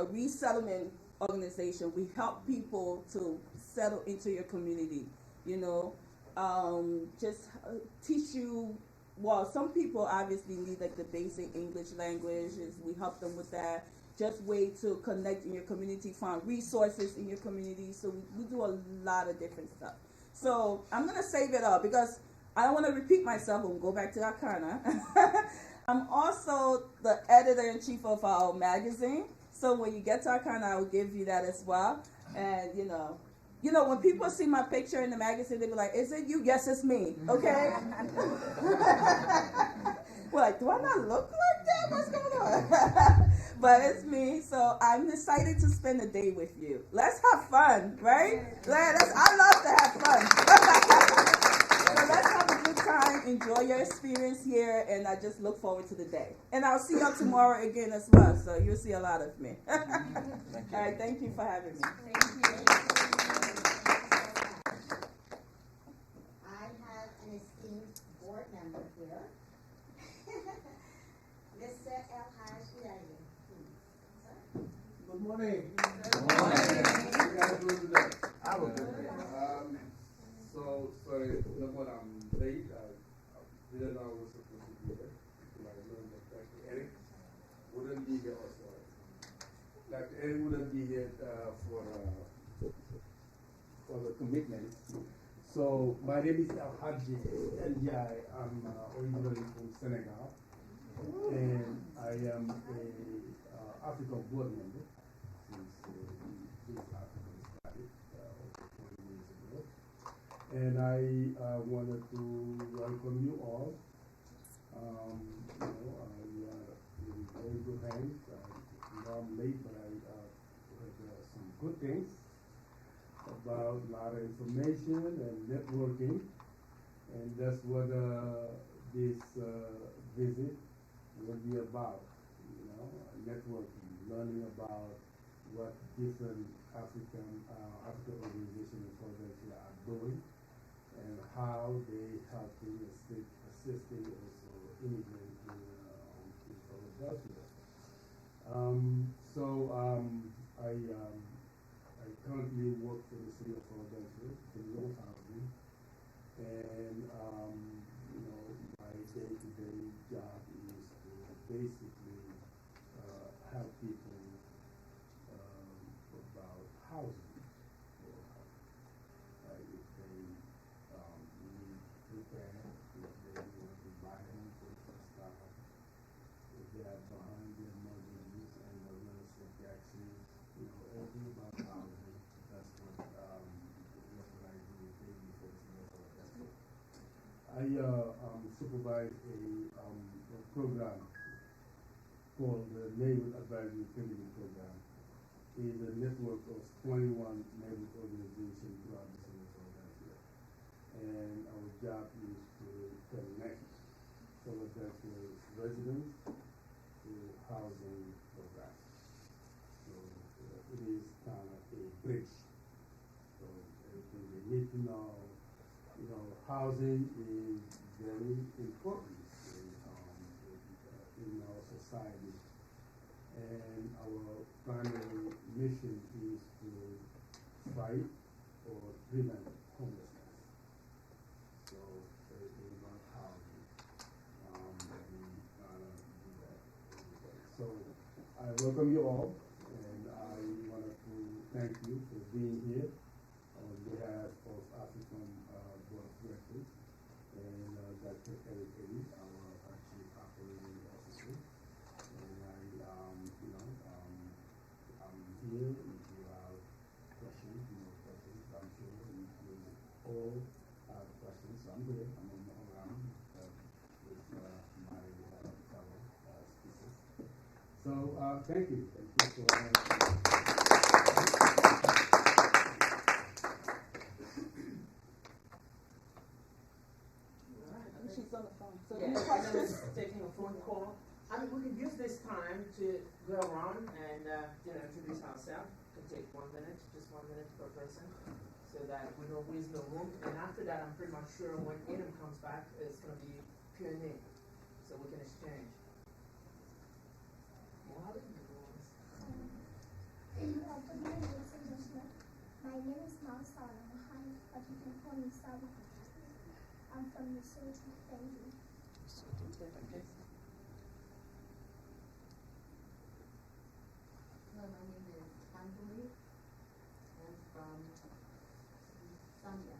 resettlement organization. We help people to settle into your community, just teach you. Well, some people obviously need like the basic English language. We help them with that. Just way to connect in your community, find resources in your community. So we do a lot of different stuff. So I'm going to save it up because I don't want to repeat myself. We'll go back to Akana. I'm also the editor-in-chief of our magazine. So when you get to Akana, I will give you that as well. And, when people see my picture in the magazine, they be like, is it you? Yes, it's me. Okay? We're like, do I not look like that? What's going on? But it's me, so I'm excited to spend the day with you. Let's have fun, right? I love to have fun. So let's have a good time, enjoy your experience here, and I just look forward to the day. And I'll see you tomorrow again as well, so you'll see a lot of me. All right, thank you for having me. Thank you. I have an esteemed board member here. Mr. El Haj. Good morning. Good morning. You guys doing today? I was good. So sorry, number I'm late. I didn't know I was supposed to be here. I learned that Dr. Eric wouldn't be here also. Dr. Eric wouldn't be here for the commitment. So my name is El Hadji Ndiaye. I'm originally from Senegal, and I am a African board member. And I wanted to welcome you all. You are in very good hands. I'm late, but I heard some good things about a lot of information and networking. And that's what this visit will be about, networking, learning about what different African organizations and projects are doing, and how they help in assisting also immigrants in Philadelphia. I currently work for the city of Philadelphia, in housing, and my day-to-day job is to basically help people about housing. If they need repair, if they want to buy home for the first time, if they are behind their mortgages and the real estate taxes, everything about housing. That's what supervise a program called the Neighborhood Advisory Committee Program. It's a network of 21 neighborhood organizations throughout the city of Philadelphia. And our job is to connect Philadelphia residents to housing programs. So it is kind of a bridge. So everything they need to know, housing is very important in our society. And our primary mission is to fight or prevent homelessness. So it is about housing. And we do that every day. So I welcome you all, and I wanted to thank you for being here on behalf of African Board of Directors and Dr. Eric Eddy, our Chief Operating Officer. And I'm here if you have questions, I'm sure you all have questions. So I'm here, I'm around with my fellow speakers. So thank you. Thank you for She's on the phone. So Yeah, and then taking a phone call. I mean, we could use this time to go around and introduce ourselves. It could take 1 minute, just 1 minute per person, so that we know who is in the room. And after that, I'm pretty much sure when Adam comes back, it's going to be Q&A, so we can exchange. My name is Marsala Mohammed, but you can call me Sabi. I'm from the Sultan. Thank you. Hello, my name is Anjali. I'm from Zambia.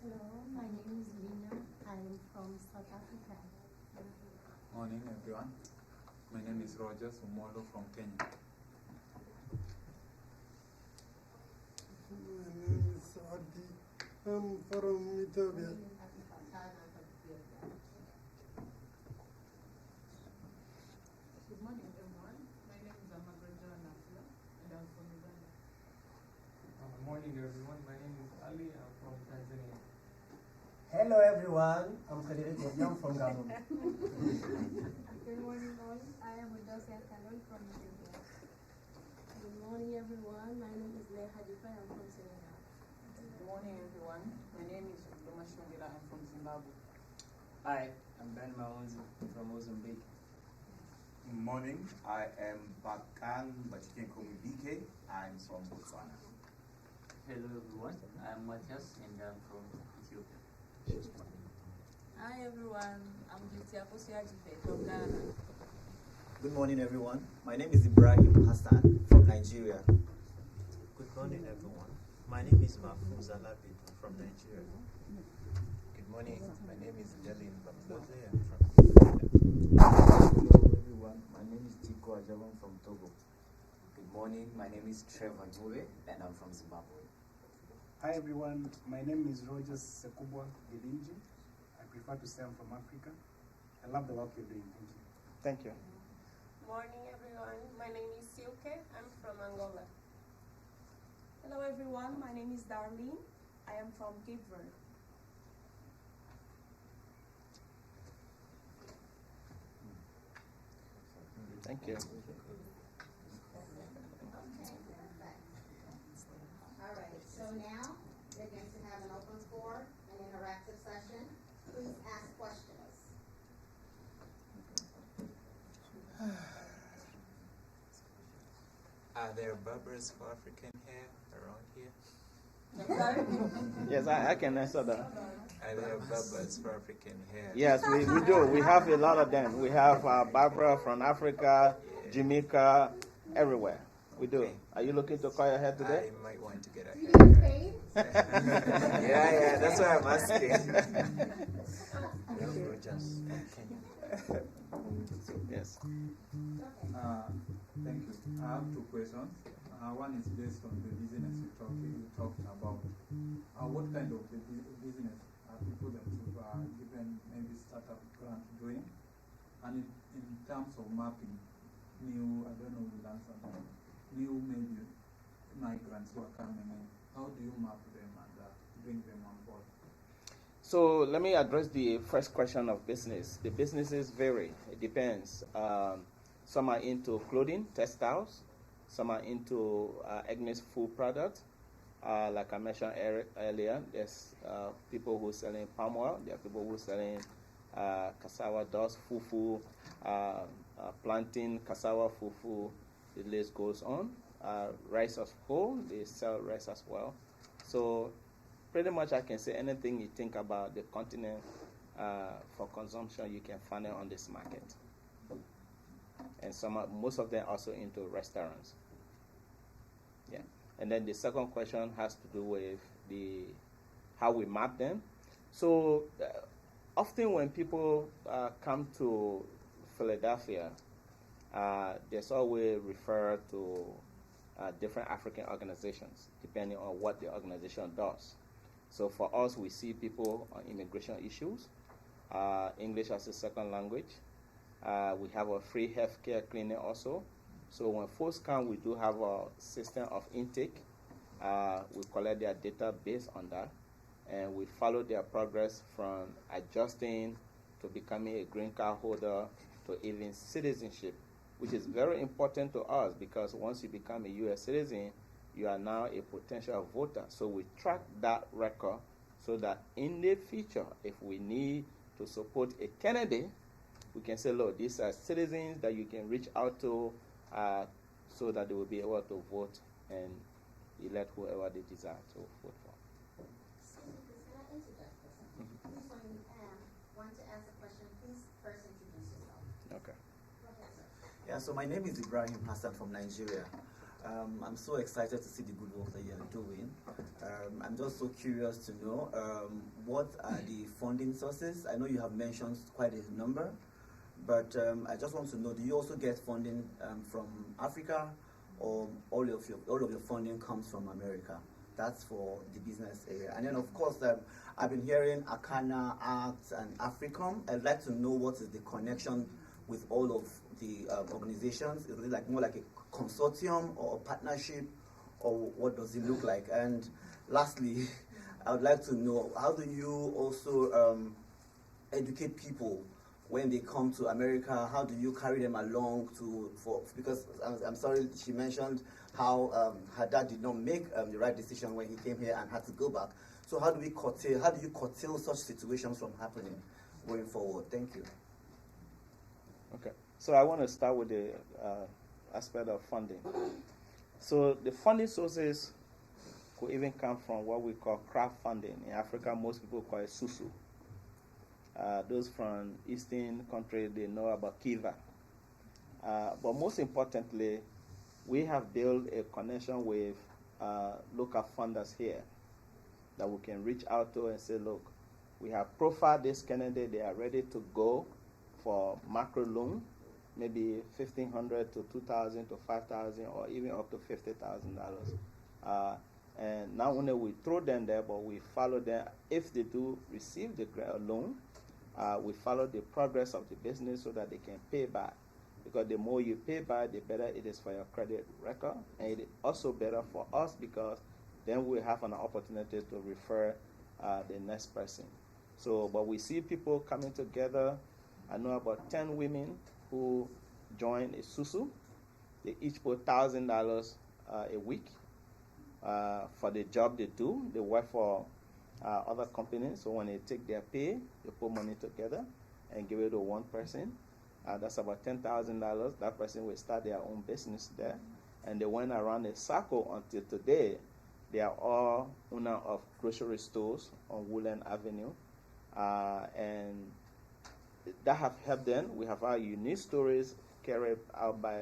Hello, my name is Lina. I'm from South Africa. Morning, everyone. My name is Roger Sumolo from Kenya. My name is Adi. I'm from Ethiopia. Good morning, everyone. My name is Amagroja Nafla, and I'm from Uganda. Good morning, everyone. My name is Ali. I'm from Tanzania. Hello, everyone. I'm Frederic Odion from Gabon. Good morning, all. I am Udosia Kalon from Ethiopia. Good morning, everyone. My name is Leah Hadifa. I'm from Senegal. Good morning, everyone. My name is Loma Shongela. I'm from Zimbabwe. Hi, I'm Ben Maunzi from Mozambique. Good morning. I am Bakan, but you can call me BK. I'm from Botswana. Hello, everyone. I'm Matthias, and I'm from Ethiopia. Hi, everyone. I'm Gitia Kosiajife from Ghana. Good morning, everyone. My name is Ibrahim Hassan from Nigeria. Good morning, everyone. My name is Mahfouz Alabi from Nigeria. Good morning. My name is Delin Bamdoze. I'm from Hello, everyone. My name is Tiko Ajavan from Togo. Good morning. My name is Trevor Njube, and I'm from Zimbabwe. Hi, everyone. My name is Rogers Sekubwa Gilinji. I prefer to say I'm from Africa. I love the work you're doing. Thank you. Thank you. Morning, everyone. My name is Silke. I'm from Angola. Hello, everyone. My name is Darlene. I am from Cape Verde. Thank you. All right, so now we're going to have an open floor, an interactive session. Please ask questions. Are there barbers for African hair around here? Yes, I can answer that. Are there barbers for African hair? Yes, we do. We have a lot of them. We have Barbara from Africa, Jamaica, everywhere. We do. Are you looking to cut your hair today? I might want to get a haircut. Yeah, that's why I'm asking. Yes. Thank you. I have two questions. One is based on the business you talked about. What kind of business are people that you've given maybe startup grant doing? And in terms of mapping new, I don't know the answer, new maybe migrants who are coming in, how do you map them and bring them on board? So let me address the first question of business. The businesses vary. It depends. Some are into clothing, textiles. Some are into Agnes food products. Like I mentioned earlier, there's people who are selling palm oil. There are people who are selling cassava dust, fufu, plantain, cassava, fufu. The list goes on. Rice as whole, they sell rice as well. So pretty much I can say anything you think about the continent for consumption, you can find it on this market. And most of them also into restaurants. Yeah. And then the second question has to do with how we map them. So often when people come to Philadelphia, there's always referred to different African organizations, depending on what the organization does. So for us, we see people on immigration issues, English as a second language. We have a free healthcare clinic also. So when folks come, we do have a system of intake. We collect their data based on that, and we follow their progress from adjusting to becoming a green card holder to even citizenship, which is very important to us because once you become a U.S. citizen, you are now a potential voter. So we track that record so that in the future, if we need to support a candidate, we can say, look, these are citizens that you can reach out to so that they will be able to vote and elect whoever they desire to vote for. Excuse me, please, can I interject for a second? Please, when you want to ask a question, please first introduce yourself. Okay. Go ahead, sir. Yeah, so my name is Ibrahim Hassan from Nigeria. I'm so excited to see the good work that you're doing. I'm just so curious to know what are the funding sources? I know you have mentioned quite a number, but I just want to know, do you also get funding from Africa, or all of your funding comes from America? That's for the business area. And then of course, I've been hearing Akana, ACT, and Africom. I'd like to know what is the connection with all of the organizations. Is it like more like a consortium or a partnership, or what does it look like? And lastly, I would like to know, how do you also educate people when they come to America? How do you carry them along because I'm sorry, she mentioned how her dad did not make the right decision when he came here and had to go back. So how do you curtail such situations from happening going forward? Thank you. Okay, so I want to start with the aspect of funding. So the funding sources could even come from what we call crowdfunding. In Africa, most people call it susu. Those from Eastern countries, they know about Kiva. But most importantly, we have built a connection with local funders here that we can reach out to and say, look, we have profiled this candidate, they are ready to go for macro loan, maybe $1,500 to $2,000 to $5,000 or even up to $50,000. And not only we throw them there, but we follow them. If they do receive the loan, we follow the progress of the business so that they can pay back. Because the more you pay back, the better it is for your credit record. And it is also better for us because then we have an opportunity to refer the next person. So, but we see people coming together. I know about 10 women who join a SUSU. They each put $1,000 a week for the job they do. They work for other companies, so when they take their pay, they put money together and give it to one person. That's about $10,000. That person will start their own business there. And they went around a circle until today. They are all owner of grocery stores on Woodland Avenue. And that have helped them. We have our unique stories carried out by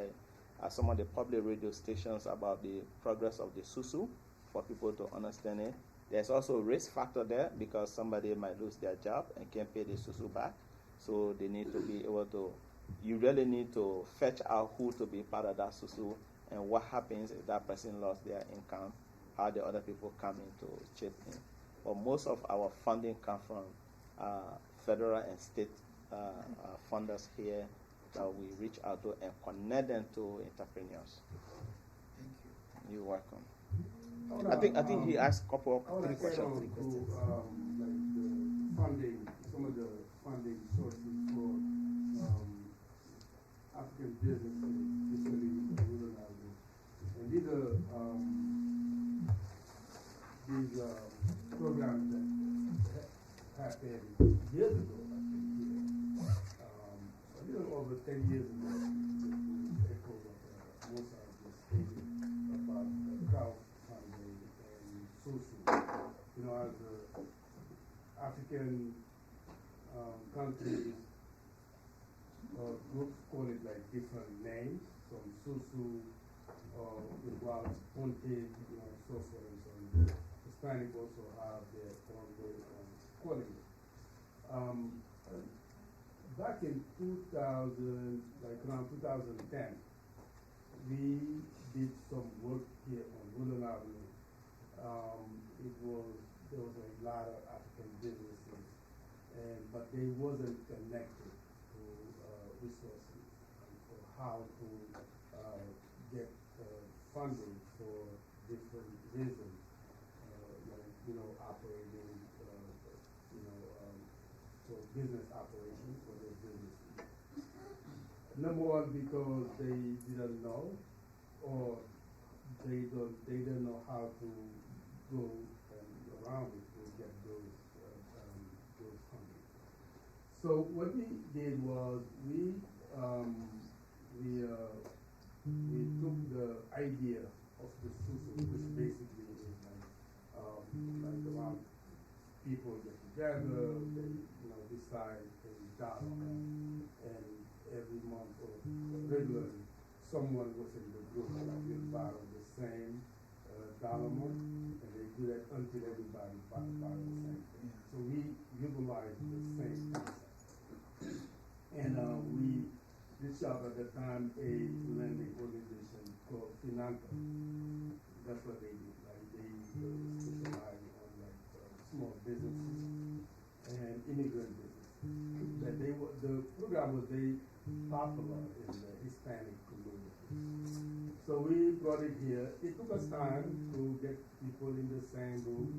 some of the public radio stations about the progress of the SUSU for people to understand it. There's also a risk factor there because somebody might lose their job and can't pay the SUSU back. So they need to be able to, you really need to fetch out who to be part of that SUSU and what happens if that person lost their income, how the other people come in to chip in. But most of our funding comes from federal and state funders here that we reach out to and connect them to entrepreneurs. Thank you. You're welcome. I think he asked a couple of three questions. Like the funding, some of the funding sources for African businesses, especially rural areas. And these are programs that happened years ago, I think, a little over 10 years ago. The echo of Mozart was stating about crowdfunding and social. You know, as African countries, groups call it like different names, some Susu, Igual, Ponte, you know, so forth and so on. Hispanic also have their own way of calling it. Back in 2000, like around 2010, we did some work here on Woodland Avenue. There was a lot of African businesses, but they wasn't connected to resources for how to get funding for different reasons, like, you know, operating, for business operations for their businesses. Number one, because they didn't know, or they didn't know how to go around it to get those funding. So what we did was we took the idea of the SUSU, which basically is like around people get together, they decide a dollar, and every month or regularly someone within the group will borrow the same dollar amount, and they do that until everybody borrows the same thing. So we utilize the same concept. And we reached out at the time a lending organization called Finanta. That's what they do. Like they specialize on like small businesses and immigrant businesses. That the program was very popular in the Hispanic community. So we brought it here. It took us time to get people in the same group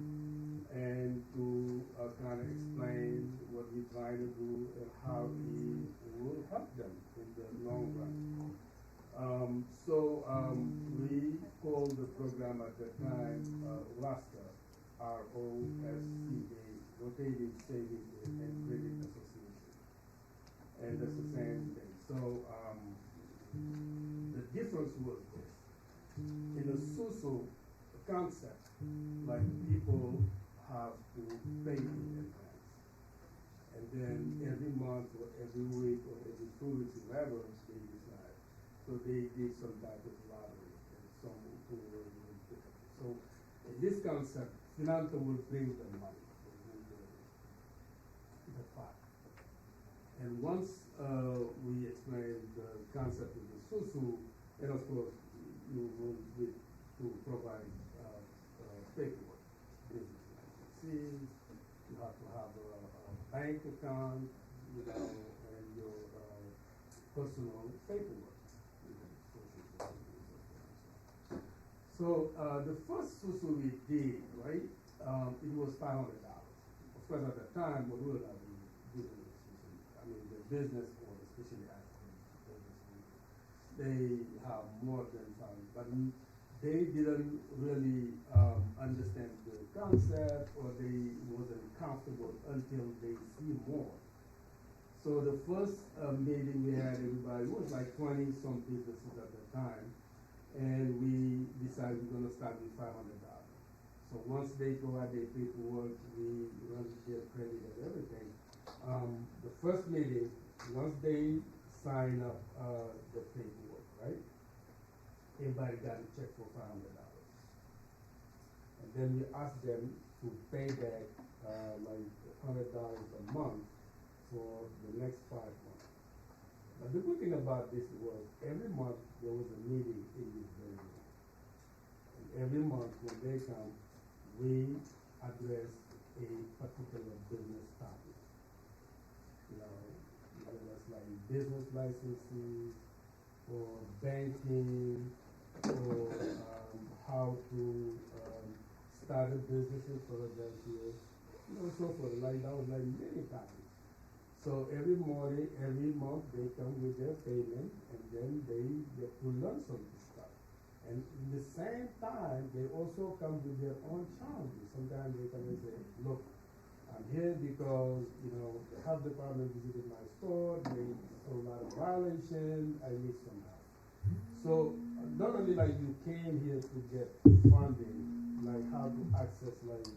and to kind of explain what we're trying to do and how it will help them in the long run. We called the program at the time ROSCA, R-O-S-C-A, Rotating Savings and Credit Association. And that's the same thing. So the difference was this. In the social concept, like people have to pay in advance. And then every month or every week or every 2 weeks, whatever they decide. So they did some type of lottery and some who were different. So in this concept, Finanta will bring the money, the pot. And once we explain the concept of the SUSU, and of course, you will need to provide paperwork, business licenses, you have to have a bank account, and your personal paperwork. So the first SUSU we did, right, it was $500. Of course, at the time, what we were doing, I mean, the business, or especially African business, they have more than $500, but they didn't really understand the concept, or they wasn't comfortable until they see more. So the first meeting we had, everybody, it was like 20-some businesses at the time, and we decided we're going to start with $500. So once they provide their paperwork, we run their credit and everything. The first meeting, once they sign up the paperwork, right? Everybody got a check for $500. And then we asked them to pay back like $100 a month for the next 5 months. But the good thing about this was every month there was a meeting in this building. And every month when they come, we address a particular business topic. You know, whether that's like business licenses or banking or how to start a business in Philadelphia, you know, so forth. Like that was like many topics. So every morning, every month, they come with their payment, and then they get to learn some stuff. And in the same time, they also come with their own challenges. Sometimes they come and say, look, I'm here because, you know, the health department visited my store, they saw a lot of violation, I need some help. So not only like you came here to get funding, like how to access like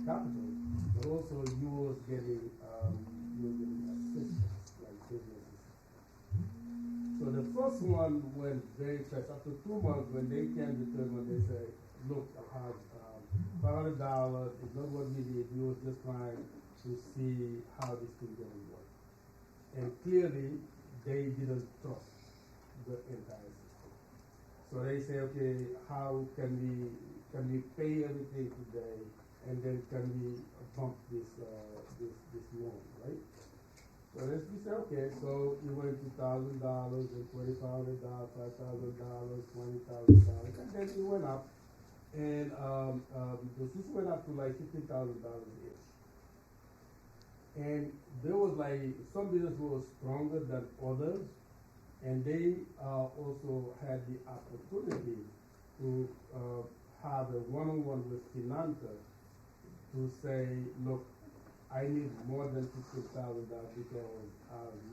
capital, but also you was getting assistance, like businesses. So the first one went very fast. After 2 months, when they came to determine, they say, look, I have $500, it's not what we did, we was just trying to see how this thing going to work. And clearly, they didn't trust the entire system. So they say, okay, how can we pay everything today, and then can we bump this loan, right? So we say, okay, so you went $2,000 and $2,500, $5,000, $20,000, and then it went up, and the system went up to like $50,000 each. And there was like some businesses were stronger than others, and they also had the opportunity to have a one-on-one with Finanta to say, look, I need more than $50,000 because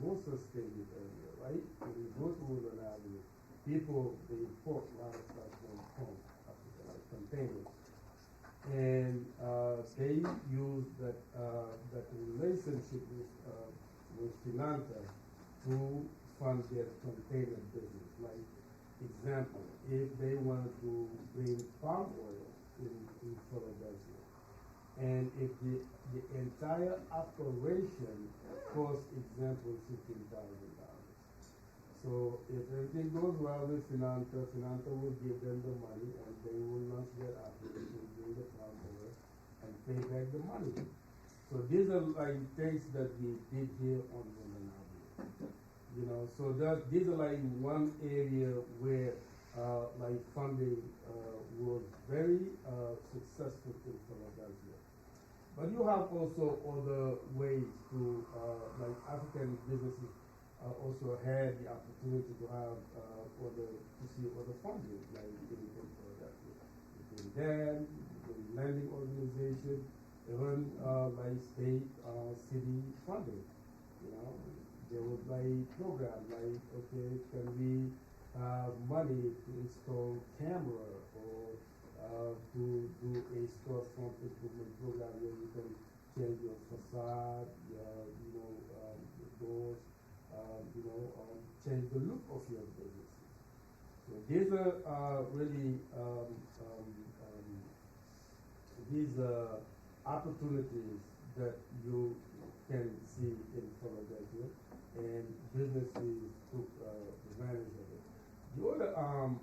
no sustainable area, right? When you go to Woodland Avenue, people, they import a lot of stuff from home, like containers. And they use that relationship with Finanta to fund their container business. Like, example, if they wanted to bring palm oil in Philadelphia, and if the entire operation costs, example, $15,000. So if everything goes well with Finanta will give them the money, and they will launch their operation, bring the palm oil, and pay back the money. So these are like things that we did here on Woodland Avenue. You know, so these are like one area where like funding was very successful in Philadelphia. But you have also other ways to, like African businesses also had the opportunity to have to see other funding, like in Philadelphia. Between them, between lending organization, even like state, city funding. You know, there was like program like, okay, can we have money to install camera or to do a storefront improvement program where you can change your facade, you know, the doors, you know, change the look of your business. So these are really these opportunities that you can see in Philadelphia, and businesses took advantage of it. The other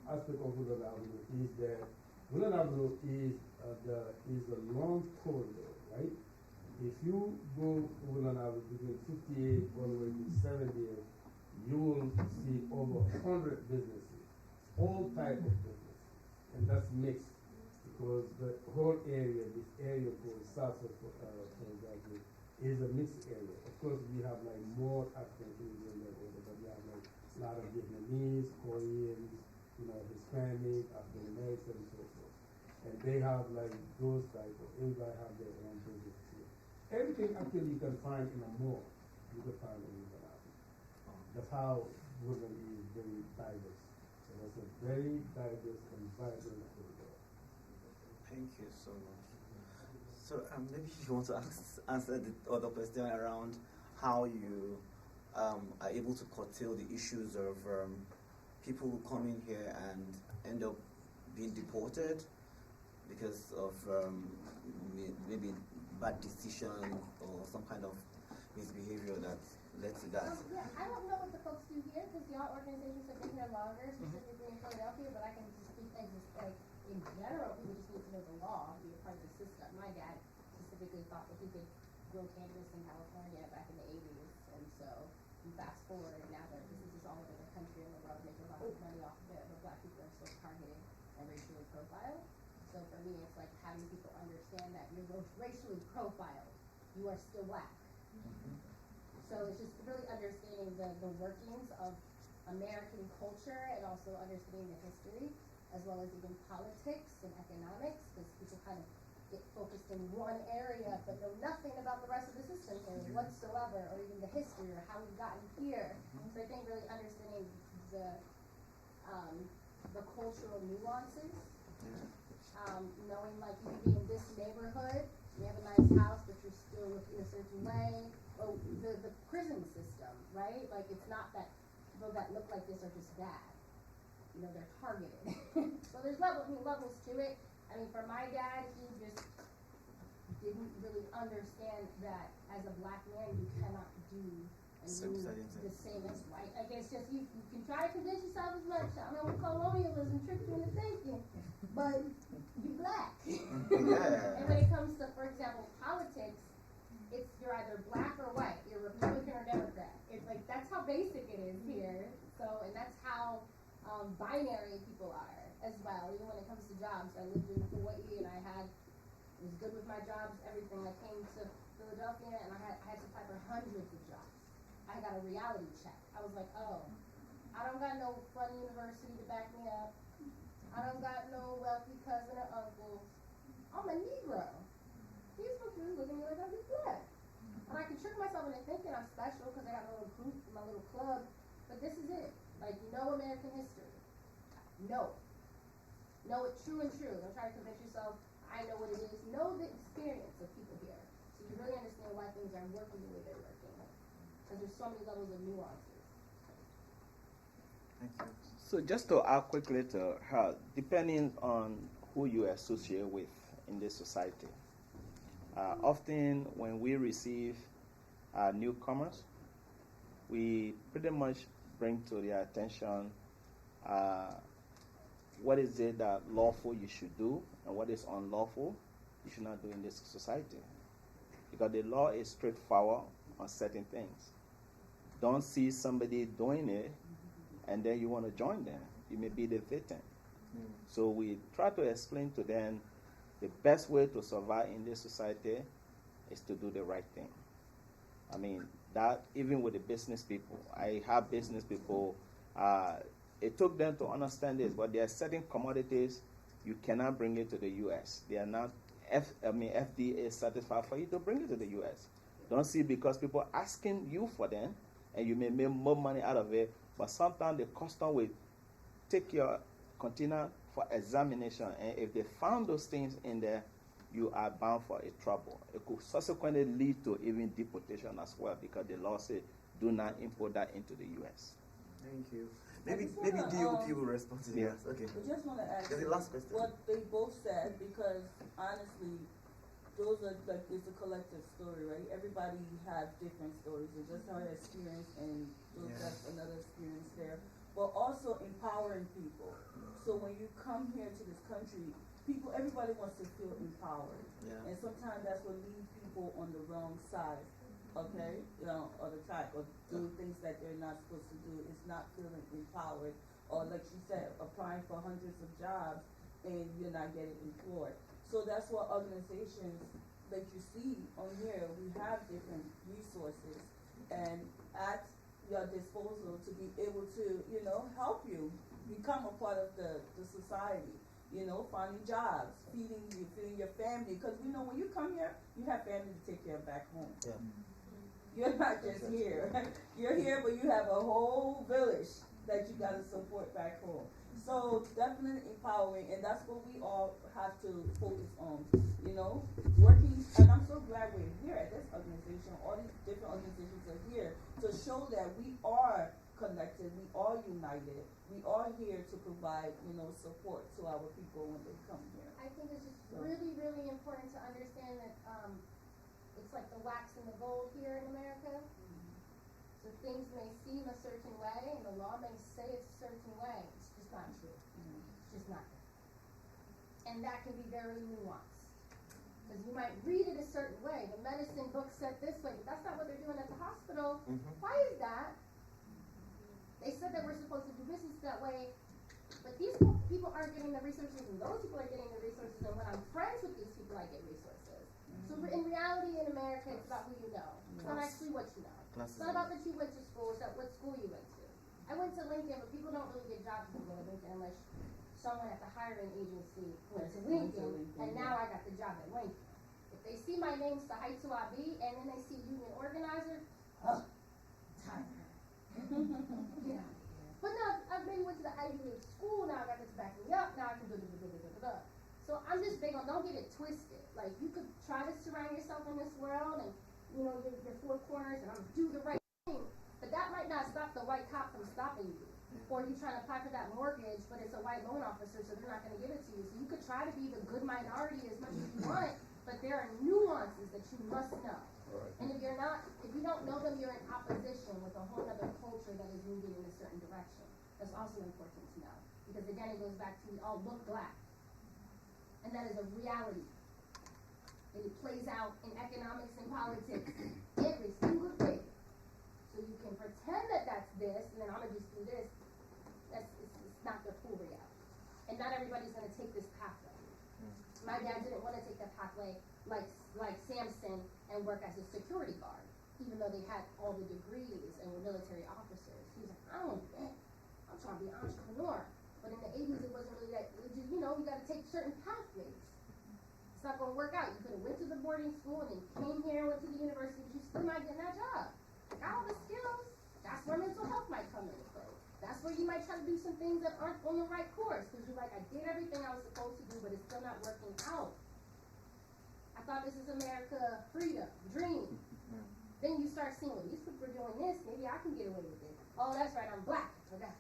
aspect of Woodland Avenue is that Woodland Avenue is a long corridor, right? If you go to Woodland Avenue between 58 all the way to 78, you will see over 100 businesses, all types of businesses, and that's mixed because the whole area, this area called South of Philadelphia, is a mixed area. Of course, we have like more African Indian than over, but we have like a lot of Vietnamese, Koreans, you know, Hispanic, African American, and so forth. And they have like those type of, everybody have their own business here. Everything actually you can find in a mall, you can find in Woodland Avenue. That's how Woodland is very diverse. So it's a very diverse and vibrant corridor. Thank you so much. So maybe you want to answer the other question around how you are able to curtail the issues of people who come in here and end up being deported because of maybe bad decision or some kind of misbehavior that led to that? Yeah, I don't know what the folks do here because y'all organizations have been here longer, specifically in Philadelphia. But I can just speak as just, like in general, people just need to know the law, be a part of the system. My dad specifically thought that he could grow cannabis in California back in the 80s, and so you fast forward now that this is just all over the country and the world making a lot of money off of it, but black people are still targeted and racially profiled. So for me, it's like having people understand that you're racially profiled, you are still black. So it's just really understanding the workings of American culture and also understanding the history, as well as even politics and economics, because people kind of get focused in one area but know nothing about the rest of the system here whatsoever, or even the history or how we've gotten here. So I think really understanding the cultural nuances, knowing like you can be in this neighborhood, you have a nice house, but you're still in a certain way. Or the prison system, right? Like it's not that people that look like this are just bad. You know, they're targeted. So there's levels to it. I mean, for my dad, he just didn't really understand that as a black man, you cannot do and do the same as white. I guess just you can try to convince yourself as much. I know colonialism tricked you into thinking, but you're black. And when it comes to, for example, politics, it's you're either black or white, you're Republican or Democrat. It's like that's how basic it is here. So, and that's how binary people are as well. Even when it comes to jobs, I lived in Hawaii and I was good with my jobs, everything. I came to Philadelphia and I had to apply for hundreds of jobs. I got a reality check. I was like, oh, I don't got no fun university to back me up. I don't got no wealthy cousin or uncle. I'm a Negro. These folks really look at me like I'm just black. And I can trick myself into thinking I'm special because I got a little group, my little club. But this is it. Like, know American history. Know it. Know it true and true. Don't try to convince yourself, I know what it is. Know the experience of people here. So you really understand why things are working the way they're working. Because there's so many levels of nuances. Thank you. So just to add quickly to her, depending on who you associate with in this society, often when we receive newcomers, we pretty much bring to their attention what is it that lawful you should do and what is unlawful you should not do in this society. Because the law is straightforward on certain things. Don't see somebody doing it and then you want to join them. You may be the victim. So we try to explain to them the best way to survive in this society is to do the right thing. I mean, that even with the business people, I have business people, it took them to understand this, but there are certain commodities you cannot bring it to the U.S. They are not FDA certified for you to bring it to the U.S. Don't see because people are asking you for them, and you may make more money out of it, but sometimes the custom will take your container for examination, and if they found those things in there, you are bound for a trouble. It could subsequently lead to even deportation as well, because the law says do not import that into the U.S. Thank you. Maybe DOP will respond to that. Okay. I just want to ask the last question. What they both said, because honestly, those are like it's a collective story, right? Everybody have different stories. It's just our experience, and that's another experience there. But also empowering people. So when you come here to this country, everybody wants to feel empowered. And sometimes that's what leads people on the wrong side, okay? Or the track, or do things that they're not supposed to do. It's not feeling empowered. Or like she said, applying for hundreds of jobs and you're not getting employed. So that's what organizations that you see on here, we have different resources and at your disposal to be able to, help you become a part of the society. Finding jobs, feeding your family. Because we know when you come here, you have family to take care of back home. Yeah. You're not just here. You're here, but you have a whole village that you got to support back home. So definitely empowering, and that's what we all have to focus on. Working, and I'm so glad we're here at this organization. All these different organizations are here to show that we are connected, we are united, we are here to provide, support to our people when they come here. I think it's just really, really important to understand that it's like the wax and the gold here in America. So things may seem a certain way, and the law may say it's a certain way. It's just not true. It's just not. And that can be very nuanced. Because you might read it a certain way. The medicine book said this way, but that's not what they're doing at the hospital. Why is that? They said that we're supposed to do business that way, but these people aren't getting the resources, and those people are getting the resources, and when I'm friends with these people, I get resources. So in reality, in America, it's about who you know. It's not actually what you know. It's not about that you went to school, it's about what school you went to. I went to Lincoln, but people don't really get jobs when they go to Lincoln unless someone at the hiring agency went to Lincoln, and now I got the job at Lincoln. If they see my name, Sahaitu Abi, and then they see union organizer, tired. Yeah. But now I maybe went to the Ivy League school, now I got this backing me up, now I can do. So I'm just big on, don't get it twisted. Like, you could try to surround yourself in this world and, you know, your four corners, and I'm gonna do the right thing, but that might not stop the white cop from stopping you. Or you trying to apply for that mortgage, but it's a white loan officer, so they're not gonna give it to you. So you could try to be the good minority as much as you want, but there are nuances that you must know. And if you don't know them, you're in opposition with a whole other culture that is moving in a certain direction. That's also important to know. Because again, it goes back to we all look black. And that is a reality. And it plays out in economics and politics every single day. So you can pretend that that's this, and then I'm gonna just do this. It's not the full reality. And not everybody's gonna take this pathway. My dad didn't want to take that pathway like Samson and work as a security guard, even though they had all the degrees and were military officers. He was like, I don't want to do that. I'm trying to be an entrepreneur. But in the 80s, it wasn't really that. It just, you know, you got to take certain pathways. It's not going to work out. You could have went to the boarding school and then came here and went to the university, but you still might get that job. Got all the skills. That's where mental health might come into play. That's where you might try to do some things that aren't on the right course, because you're like, I did everything I was supposed to do, but it's still not working out. I thought this is America, freedom, dream. Then you start seeing, well, these people are doing this, maybe I can get away with it. Oh, that's right, I'm black, I forgot.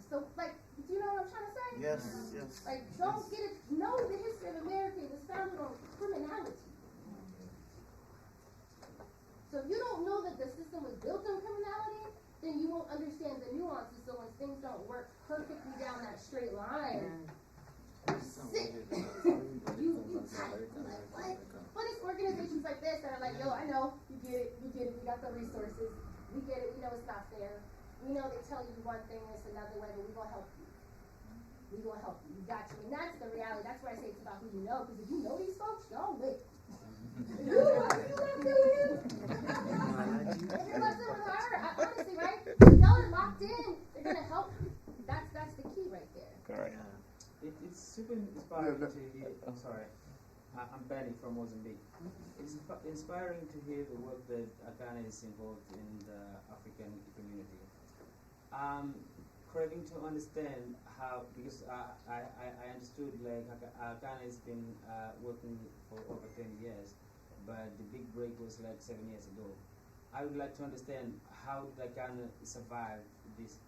So, like, do you know what I'm trying to say? Yes. Like, don't get it, know the history of America was founded on criminality. So if you don't know that the system was built on criminality, then you won't understand the nuances. So when things don't work perfectly down that straight line, sick. you tight. Like, but it's organizations like this that are like, yo, I know, you get it, we got the resources, we get it, we know it's not fair. We know they tell you one thing, it's another way, but we gonna help you. We gonna help you. We got you. And that's the reality. That's why I say it's about who you know, because if you know these folks, y'all lit. You locked in. If you're locked in with her, honestly, right? If y'all are locked in, they're gonna help you. That's the key right there. Correct. It's super inspiring to hear. I'm sorry. I'm Benny from Mozambique. It's inspiring to hear the work that Ghana is involved in the African community. Craving to understand how, because I understood like Ghana has been working for over 20 years, but the big break was like 7 years ago. I would like to understand how did Ghana survive this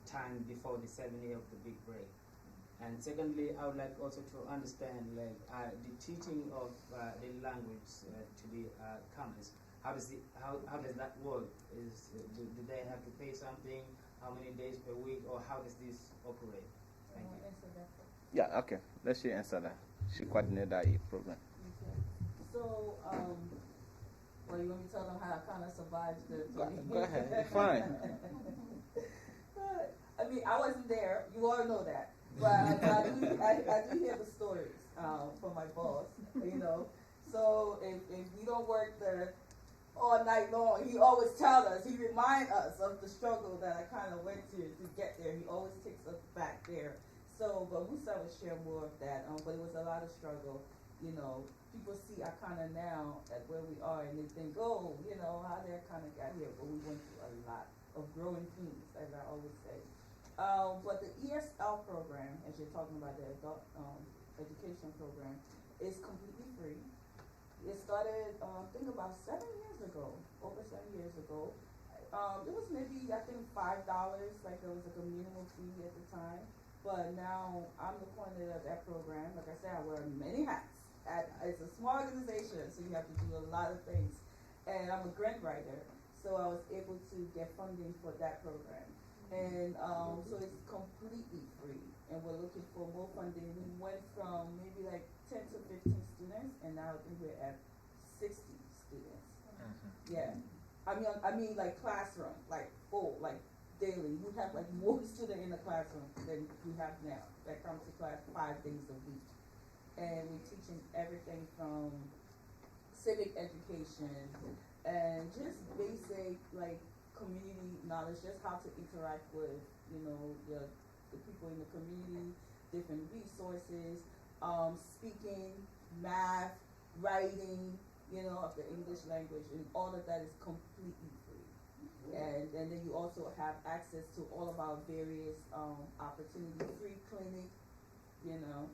time before the 7 year of the big break. And secondly, I would like also to understand like the teaching of the language to the commoners. How does that work? Do they have to pay something? How many days per week, or how does this operate? Thank you. Yeah, okay. Let she answer that. She coordinated that program. Okay. So, well, you want me to tell them how I kind of survived the Go ahead. You're fine. I mean, I wasn't there. You all know that. But I do hear the stories from my boss, you know. So if we don't work all night long, he always tells us, he reminds us of the struggle that I kind of went to get there. He always takes us back there. So, but Musa will share more of that. But it was a lot of struggle, you know. People see Akana now at where we are, and they think, oh, you know, how they kind of got here. But we went through a lot of growing pains, as I always say. But the ESL program, as you're talking about the adult education program, is completely free. It started, I think about 7 years ago, over 7 years ago. It was maybe, I think, $5, like there was like a minimum fee at the time. But now I'm the coordinator of that program. Like I said, I wear many hats. It's a small organization, so you have to do a lot of things. and I'm a grant writer, so I was able to get funding for that program. And so it's completely free, and we're looking for more funding. We went from maybe like 10 to 15 students, and now I think we're at 60 students. Yeah, I mean like classroom, like full, like daily. We have like more students in the classroom than we have now that come to class 5 days a week, and we're teaching everything from civic education and just basic like community knowledge, just how to interact with, you know, the people in the community, different resources, speaking, math, writing, you know, of the English language, and all of that is completely free. And then you also have access to all of our various opportunities, free clinic, you know,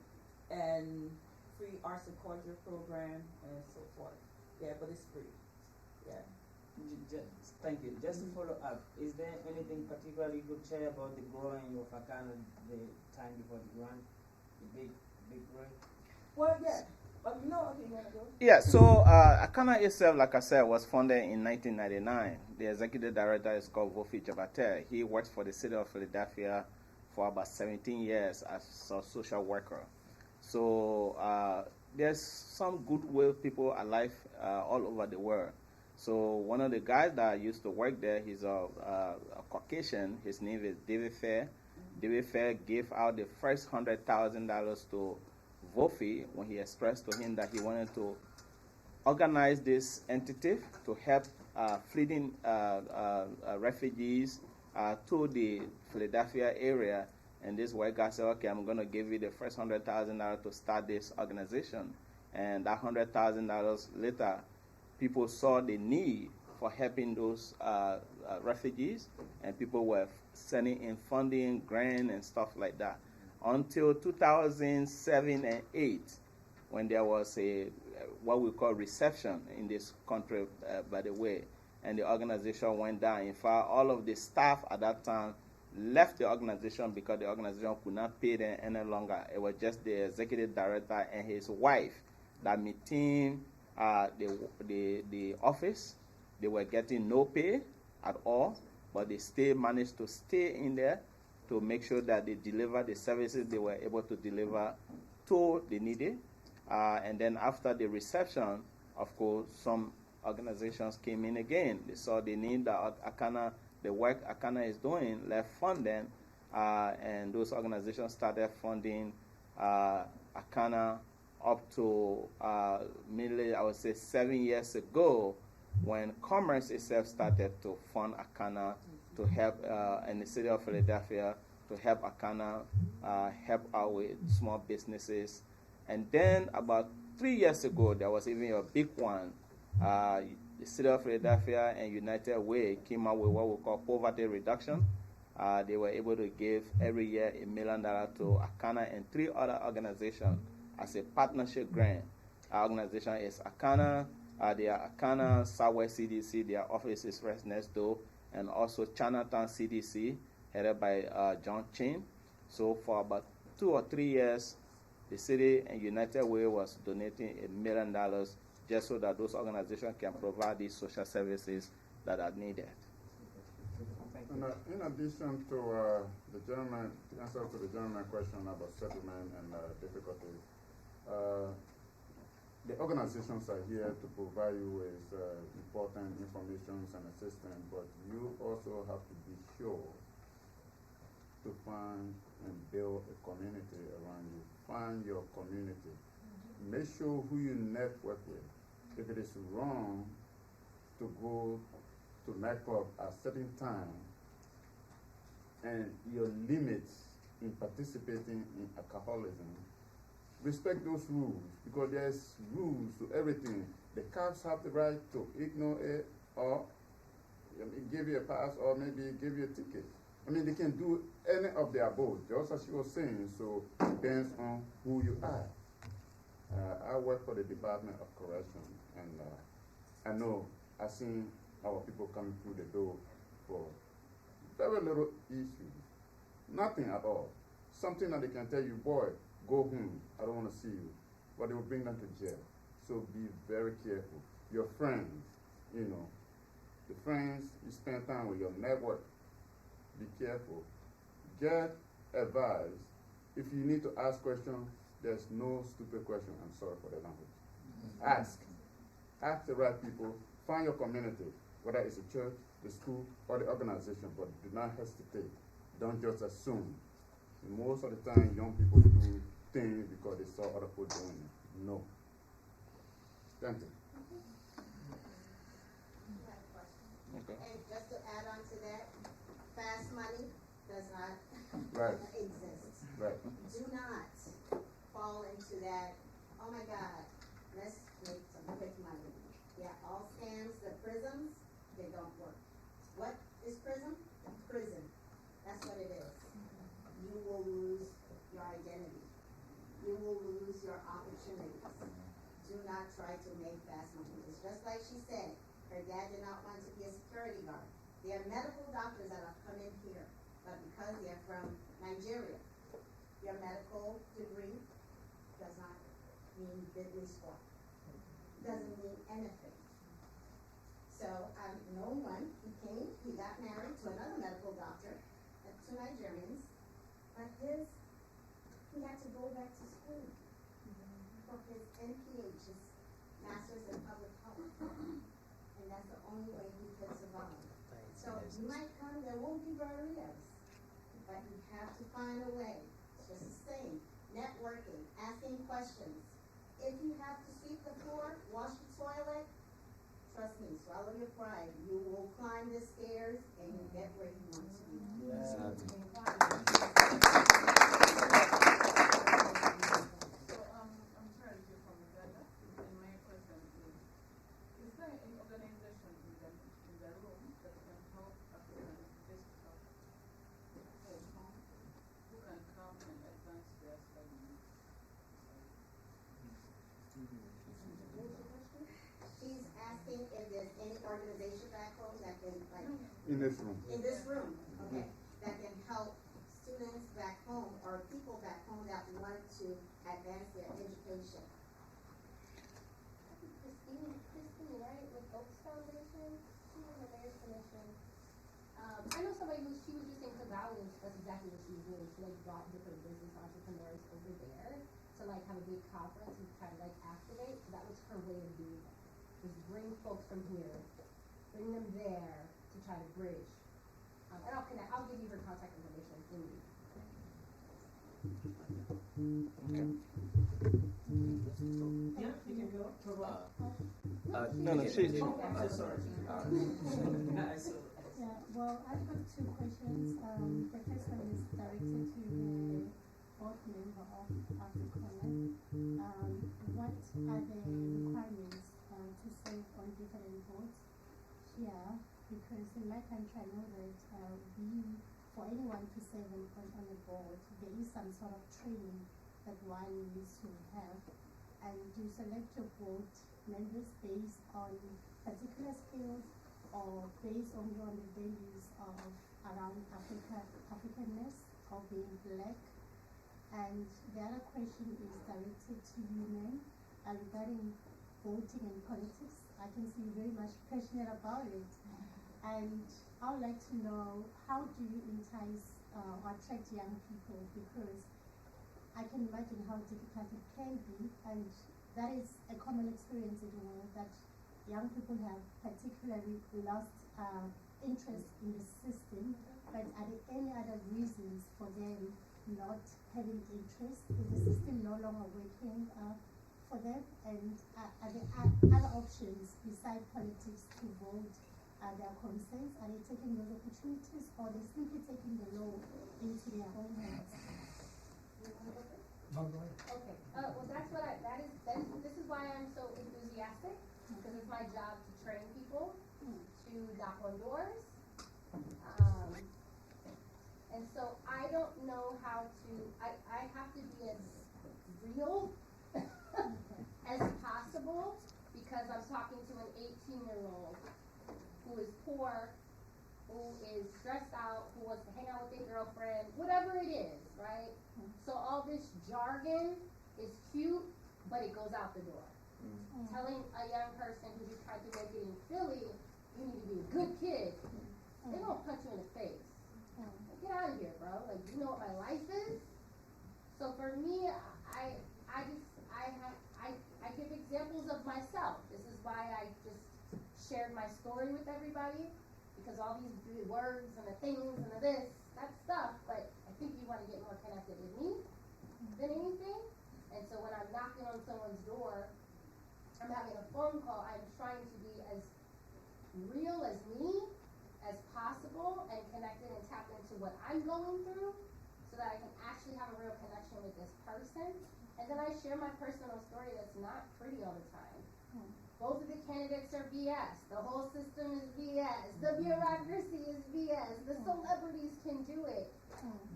and free arts and culture program and so forth. Yeah, but it's free. Yeah. Thank you. Just to follow up, is there anything particularly you could share about the growing of Akana, the time before the grant, the big growing? Well, yeah. No, okay, you want to go? Yeah, so Akana itself, like I said, was founded in 1999. The executive director is called Vofi Jabate. He works for the city of Philadelphia for about 17 years as a social worker. So there's some goodwill people alive all over the world. So one of the guys that used to work there, he's a Caucasian. His name is David Fair. David Fair gave out the first $100,000 to Vofi when he expressed to him that he wanted to organize this entity to help fleeing refugees to the Philadelphia area. And this white guy said, okay, I'm going to give you the first $100,000 to start this organization. And that $100,000 later, people saw the need for helping those refugees, and people were sending in funding, grant, and stuff like that. Until 2007 and 8, when there was a what we call reception in this country, by the way, and the organization went down. In fact, all of the staff at that time left the organization because the organization could not pay them any longer. It was just the executive director and his wife that maintained the office. They were getting no pay at all, but they still managed to stay in there to make sure that they deliver the services they were able to deliver to the needy. And then after the reception, of course, some organizations came in again. They saw the need that Akana, the work Akana is doing, left funding, and those organizations started funding Akana up to mainly, I would say, 7 years ago, when Commerce itself started to fund Akana to help in the city of Philadelphia, to help Akana help out with small businesses. And then about 3 years ago, there was even a big one. The city of Philadelphia and United Way came out with what we call poverty reduction. They were able to give every year $1 million to Akana and 3 other organizations as a partnership grant. Our organization is Akana. They are Akana, Southwest CDC, their office is right next door, and also Chinatown CDC, headed by John Chin. So for about 2 or 3 years, the city and United Way was donating $1 million just so that those organizations can provide these social services that are needed. And, in addition to the gentleman, to answer to the gentleman's question about settlement and difficulties, the organizations are here to provide you with important information and assistance, but you also have to be sure to find and build a community around you. Find your community. Make sure who you network with. If it is wrong to go to nightclub at a certain time and your limits in participating in alcoholism, respect those rules, because there's rules to everything. The cops have the right to ignore it or give you a pass or maybe give you a ticket. I mean, they can do any of the above, just as you were saying, so it depends on who you are. I work for the Department of Correction, and I know I've seen our people coming through the door for very little issues, nothing at all. Something that they can tell you, boy, go home, I don't want to see you, but they will bring them to jail. So be very careful. Your friends, you know, the friends you spend time with, your network. Be careful. Get advice. If you need to ask questions, there's no stupid question. I'm sorry for the language. Ask. Ask the right people. Find your community, whether it's a church, the school, or the organization, but do not hesitate. Don't just assume. Most of the time, young people do things because they saw other people doing it. No. Thank you. Okay. And just to add on to that, fast money does not Right. exist. Right. Do not fall into that, oh my God, let's make some quick money. Yeah, all scams, the prisms, they don't work. What is prism? Prison. That's what it is. You will lose your identity. You will lose your opportunities. Do not try to make fast money. It's just like she said, her dad did not want to be a security guard. There are medical doctors that have come in here, but because they're from Nigeria, your medical degree does not mean diddly squat. Doesn't mean anything. So I've known one, he got married to another medical doctor, two Nigerians, but he had to go back to school for his NPH, his Master's in Public Health. And that's the only way he could survive. So you might come, there won't be barriers, but you have to find a way. It's just the same. Networking, asking questions. If you have to sweep the floor, wash the toilet, trust me, swallow your pride. You will climb the stairs and you'll get where you want to be. So I'm trying to get from Uganda, and my question is there any organization in the room that can help African visitors who can come and advance their studies? She's asking if there's any organization back home that can, like, In this room. in this room, okay, that can help students back home or people back home that want to advance their education. Christine, right, with Oaks Foundation, she was a mayor's commission. I know somebody she was just in Kigali, and that's exactly what she was doing. She like brought different business entrepreneurs over there to like have a big conference and try to like activate. So that was her way of doing it. Just bring folks from here, bring them there to try to bridge. And I'll give you her contact information in you. Okay. Yeah, you can go. No, she. Sorry. Yeah, well, I've got two questions. The first one is directed to the board member of AfriConnect. What are the requirements to serve on different boards here? Because in my country, I know that for anyone to serve on a board, there is some sort of training that one needs to have. And you select your board members based on particular skills or based on the values of around Africanness or being black. And the other question is directed to you, ma'am, regarding voting and politics. I can see you're very much passionate about it. And I would like to know, how do you entice or attract young people? Because I can imagine how difficult it can be, and that is a common experience in the world, that young people have particularly lost interest in the system. But are there any other reasons for them not having interest? Is the system no longer working for them? And are there other options besides politics to vote their concerns? Are they taking those opportunities, or are they simply taking the law into their own hands? Okay. Well, this is why I'm so enthusiastic, because it's my job to train people, to knock on doors. And so I don't know how to, I have to be as real as possible, because I'm talking to an 18-year-old who is poor, who is stressed out, who wants to hang out with their girlfriend, whatever it is, right? So all this jargon is cute, but it goes out the door. Telling a young person who just tried to make it in Philly, you need to be a good kid, they gonna punch you in the face. Like, get out of here, bro. Like, you know what my life is? So for me, I give examples of myself. This is why I just shared my story with everybody, because all these words and the things and the this, that's stuff, but I think you want to get more connected with me than anything. And so when I'm knocking on someone's door, I'm having a phone call, I'm trying to be as real as me as possible and connected and tap into what I'm going through so that I can actually have a real connection with this person. And then I share my personal story that's not pretty all the time. Both of the candidates are BS. The whole system is BS. The bureaucracy is BS. The celebrities can do it.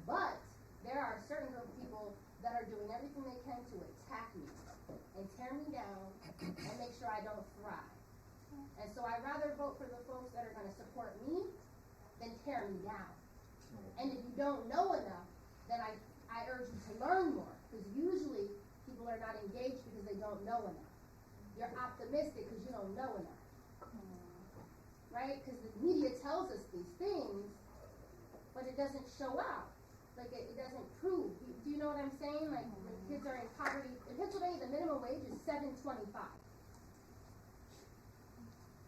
But there are a certain group of people that are doing everything they can to attack me and tear me down and make sure I don't thrive. And so I'd rather vote for the folks that are going to support me than tear me down. And if you don't know enough, then I urge you to learn more, because usually people are not engaged because they don't know enough. You're optimistic because you don't know enough. Right? Because the media tells us these things, but it doesn't show out. Like, it doesn't prove. Do you know what I'm saying? Like, when kids are in poverty, in Pennsylvania, the minimum wage is $7.25.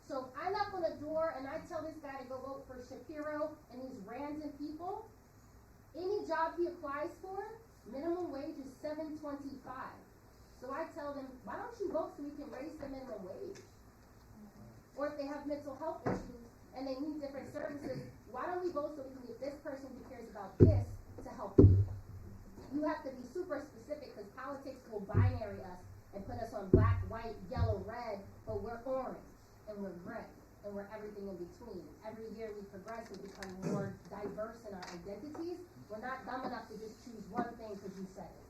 So if I knock on a door and I tell this guy to go vote for Shapiro and these random people, any job he applies for, minimum wage is $7.25. So I tell them, why don't you vote so we can raise the minimum wage? Or if they have mental health issues and they need different services, why don't we vote so we can get this person who cares about this to help you? You have to be super specific, because politics will binary us and put us on black, white, yellow, red, but we're orange and we're gray and we're everything in between. Every year we progress, we become more diverse in our identities. We're not dumb enough to just choose one thing because you said it,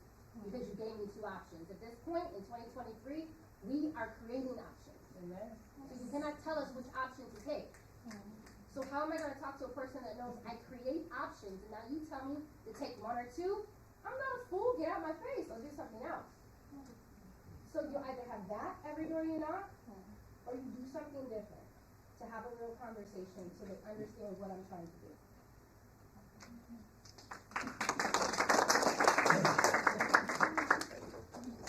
because you gave me two options. At this point, in 2023, we are creating options. Amen. So you cannot tell us which option to take. So how am I going to talk to a person that knows I create options, and now you tell me to take one or two? I'm not a fool. Get out my face. I'll do something else. So you either have that every door you knock, or you do something different to have a real conversation so they understand what I'm trying to do.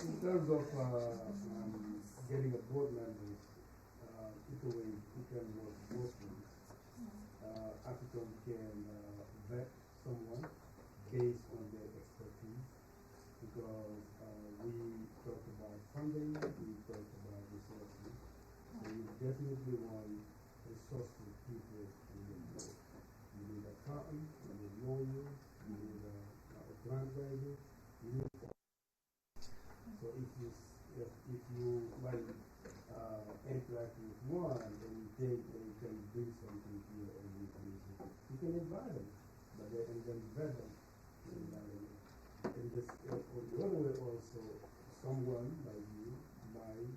In terms of getting a board member, people who can work both ways. Applicant can vet someone based on their expertise, because we talked about funding, we talked about resources. So you definitely want resourceful people in your board. You need a accountant, you need lawyers, you need a grant writer, you need. So if you like interact with one and you think that you can do something here and you can invite them, but and then vet them. And this, on the other way also, someone like you might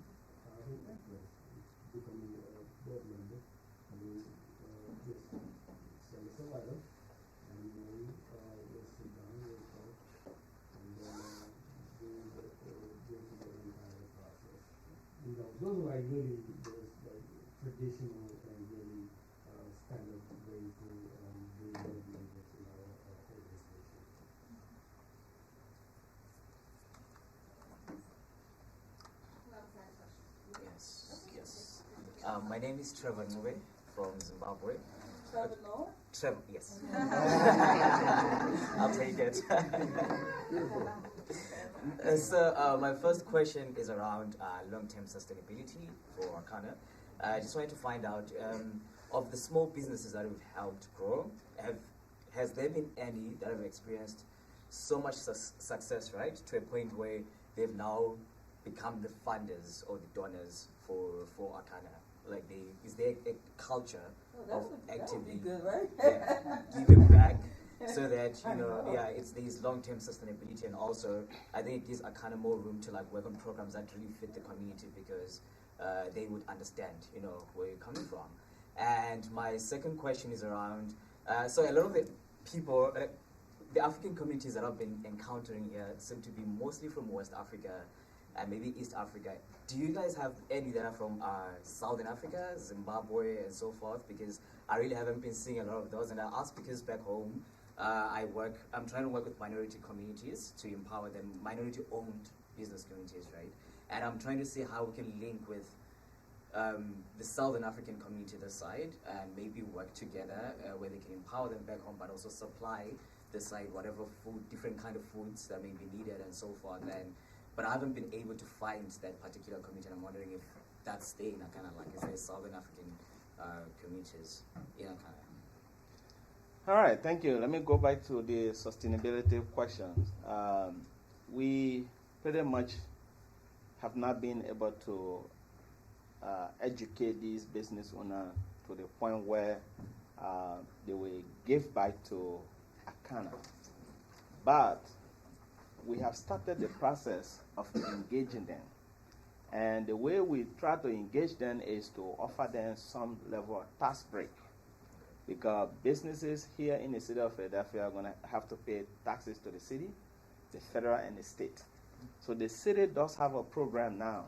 have an interest in becoming a board member. I mean, just send us a letter, and then we'll sit down, we'll talk, and then do the entire process. You know, those are like really those like traditional and really standard ways to do board members in our organization. Yes. My name is Trevor Nube from Zimbabwe. Trevor Noah? Trevor, yes. I'll take it. So my first question is around long-term sustainability for Arcana. I just wanted to find out, of the small businesses that we've helped grow, has there been any that have experienced so much success, right, to a point where they've now become the funders or the donors for Arcana? Like, is there a culture of actively giving back, so that, it's these long-term sustainability, and also I think it gives Arcana more room to like work on programs that really fit the community, because they would understand, where you're coming from. And my second question is around, so a lot of the people, the African communities that I've been encountering here seem to be mostly from West Africa, and maybe East Africa. Do you guys have any that are from Southern Africa, Zimbabwe, and so forth? Because I really haven't been seeing a lot of those, and I ask because back home, I'm trying to work with minority communities to empower them, minority-owned business communities, right? And I'm trying to see how we can link with the Southern African community this side and maybe work together where they can empower them back home, but also supply this side whatever food, different kind of foods that may be needed and so forth. But I haven't been able to find that particular community, and I'm wondering if that's there in kind of like, is there Southern African communities in kind of. All right, thank you. Let me go back to the sustainability questions. We pretty much have not been able to educate these business owners to the point where they will give back to Akana. But we have started the process of engaging them. And the way we try to engage them is to offer them some level of tax break. Because businesses here in the city of Philadelphia are going to have to pay taxes to the city, the federal, and the state. So the city does have a program now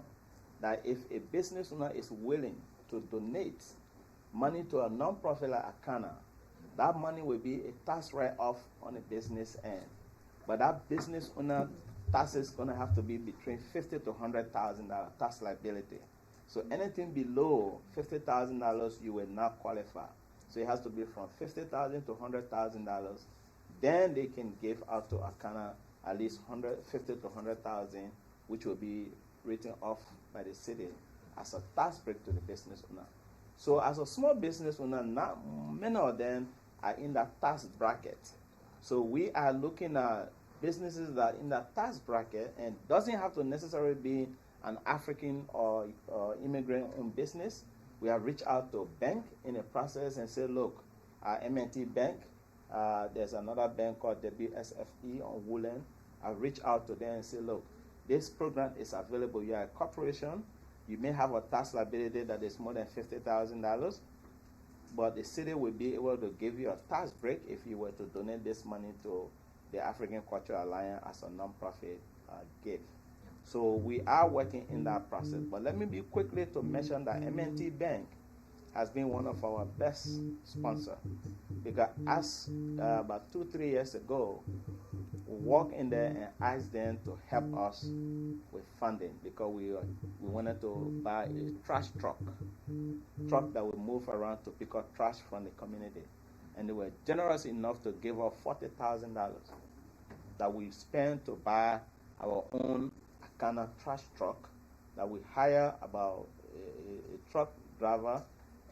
that if a business owner is willing to donate money to a nonprofit like Akana, that money will be a tax write-off on the business end. But that business owner tax is going to have to be between $50,000 to $100,000 tax liability. So anything below $50,000, you will not qualify. So it has to be from $50,000 to $100,000. Then they can give out to Akana at least $50,000 to $100,000, which will be written off by the city as a tax break to the business owner. So as a small business owner, not many of them are in that tax bracket. So we are looking at businesses that are in that tax bracket, and doesn't have to necessarily be an African or immigrant-owned business. We have reached out to a bank in the process and said, look, M&T Bank, there's another bank called WSFE on Woodland. I've reached out to them and said, look, this program is available. You are a corporation. You may have a tax liability that is more than $50,000, but the city will be able to give you a tax break if you were to donate this money to the African Cultural Alliance as a nonprofit gift. So we are working in that process. But let me be quickly to mention that M&T Bank has been one of our best sponsors, because as about 2-3 years ago, we walked in there and asked them to help us with funding, because we wanted to buy a trash truck that would move around to pick up trash from the community. And they were generous enough to give us $40,000 that we spent to buy our own Akana trash truck, that we hire about a truck driver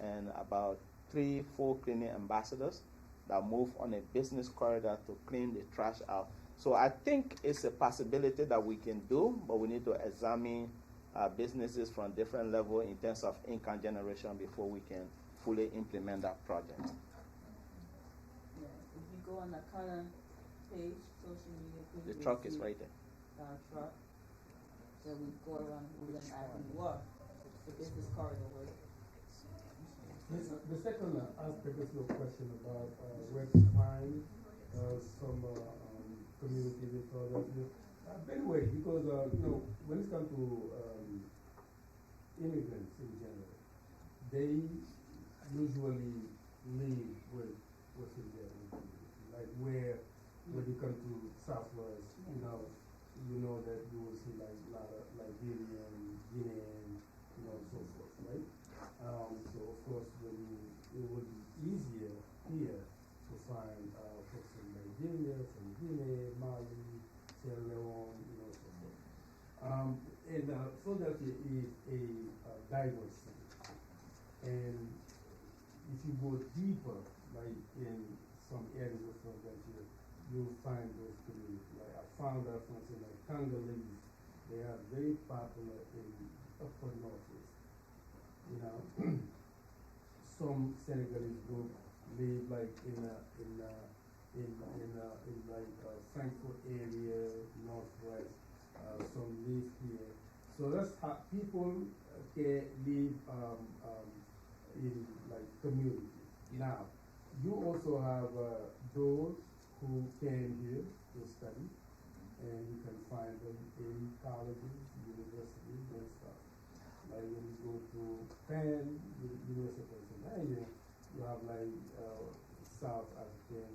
and about 3-4 cleaning ambassadors that move on a business corridor to clean the trash out. So I think it's a possibility that we can do, but we need to examine businesses from different levels in terms of income generation before we can fully implement that project. Yeah, if you go on the Akana page, social media page, The truck is right there. Truck. So we go around Woodland Avenue. What? The business corridor way. The second aspect of your question about where to find some communities in Philadelphia. Anyway, because when it comes to immigrants in general, they usually live with within their own community. Like where when you come to Southwest, you know that you will see like a lot of Liberian, Guinean, so forth, right? So of course, it will be easier here to find folks from Nigeria, from Guinea, Mali, Sierra Leone, so forth. And Philadelphia is a diverse city. And if you go deeper, like in some areas of Philadelphia, you'll find those communities. Like I found out, for instance, like Congolese, they are very popular in upper northeast. Some Senegalese group live like in like Frankfurt area, northwest. Some live here. So that's how people can live in like communities. Now, you also have those who came here to study, and you can find them in colleges, universities, and stuff. Like when you go to Penn, University of Pennsylvania, you have like South African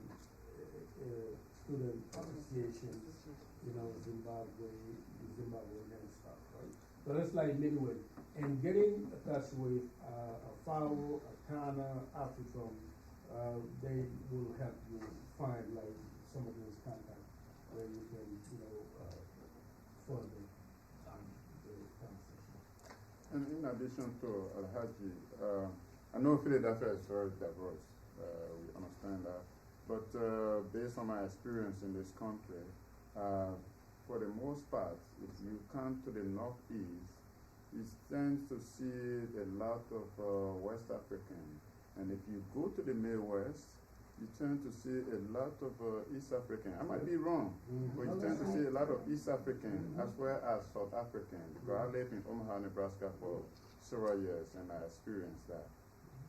student associations, you know, Zimbabwe and stuff, right? So that's like midway. And getting in touch with a FAO, a Ghana, African, they will help you find like some of those contacts where you can, you know, further the conversation. And in addition to Alhaji, I know Philadelphia is very diverse. We understand that. But based on my experience in this country, for the most part, if you come to the Northeast, you tend to see a lot of West African. And if you go to the Midwest, you tend to see a lot of East African. I might be wrong, but you tend to see a lot of East African as well as South African. Because I lived in Omaha, Nebraska for several years, and I experienced that.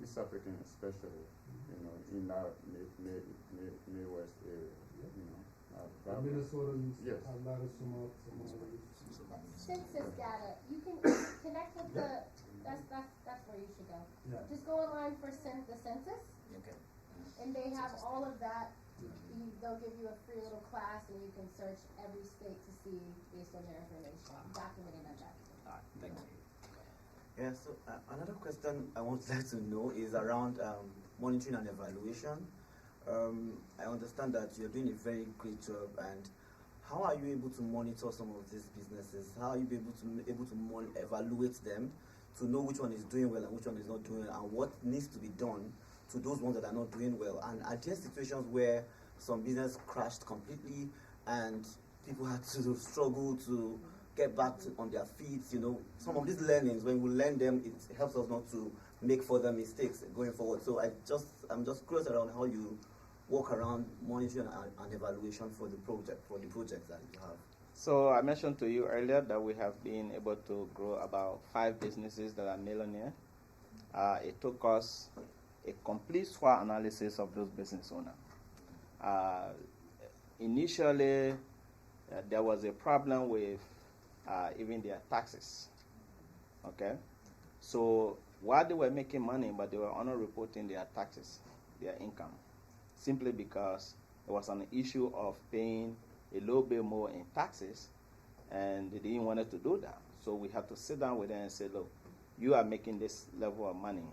East African especially, you know, in our Midwest area, you know. Minnesota, yes. a lot of Somali. Census data, you can connect with the, that's where you should go. Yeah. Just go online for the census. Okay. And they have all of that. They'll give you a free little class and you can search every state to see based on their information, documenting that document. All right, thank you. Yeah, so another question I would like to know is around monitoring and evaluation. I understand that you're doing a very great job, and how are you able to monitor some of these businesses? How are you able to evaluate them to know which one is doing well and which one is not doing well, and what needs to be done to those ones that are not doing well? And are there situations where some business crashed completely and people had to struggle to get back on their feet? You know, some of these learnings, when we learn them, it helps us not to make further mistakes going forward. So I'm just curious around how you work around monitoring and evaluation for the projects that you have. So I mentioned to you earlier that we have been able to grow about 5 businesses that are millionaire. It took us a complete SWOT analysis of those business owners. Initially, there was a problem with even their taxes. Okay, so while they were making money, but they were not reporting their taxes, their income, simply because there was an issue of paying a little bit more in taxes, and they didn't want us to do that. So we had to sit down with them and say, look, you are making this level of money.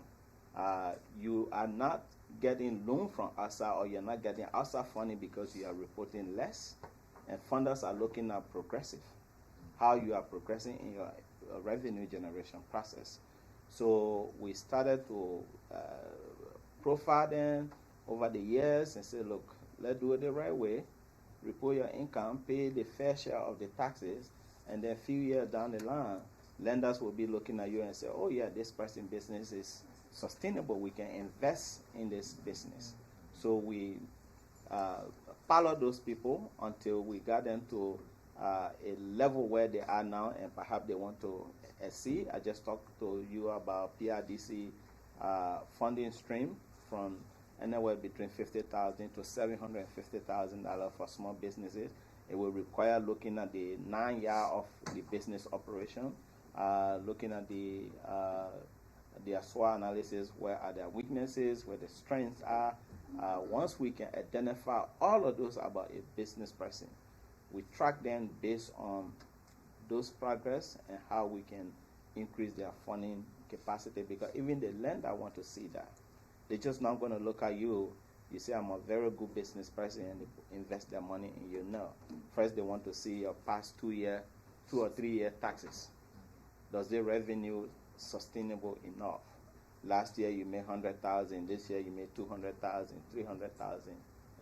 You are not getting loan from outside, or you're not getting outside funding because you are reporting less, and funders are looking at progressive, how you are progressing in your revenue generation process. So we started to profile them over the years and say, look, let's do it the right way, report your income, pay the fair share of the taxes, and then a few years down the line, lenders will be looking at you and say, oh yeah, this person's business is sustainable, we can invest in this business. So we followed those people until we got them to a level where they are now, and perhaps they want to exceed. I just talked to you about PRDC funding stream from anywhere between $50,000 to $750,000 for small businesses. It will require looking at the 9 years of the business operation, looking at their SWOT analysis, where are their weaknesses, where the strengths are. Once we can identify all of those about a business person, we track them based on those progress and how we can increase their funding capacity, because even the lender want to see that. They're just not going to look at you. You say, I'm a very good business person, and they invest their money in you. No. First, they want to see your past 2 or 3 year taxes. Does the revenue sustainable enough? Last year you made 100,000. This year you made 200,000, 300,000.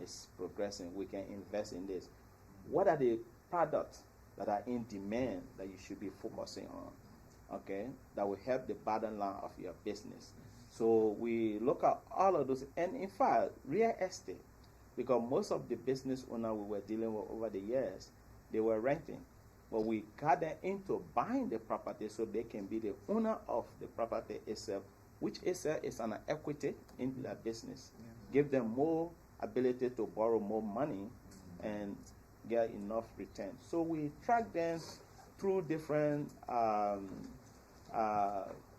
It's progressing. We can invest in this. What are the products that are in demand that you should be focusing on? Okay, that will help the bottom line of your business. So we look at all of those, and in fact, real estate, because most of the business owners we were dealing with over the years, they were renting. But we got them into buying the property so they can be the owner of the property itself, which itself is an equity in their business. Give them more ability to borrow more money, and get enough return. So we track them through different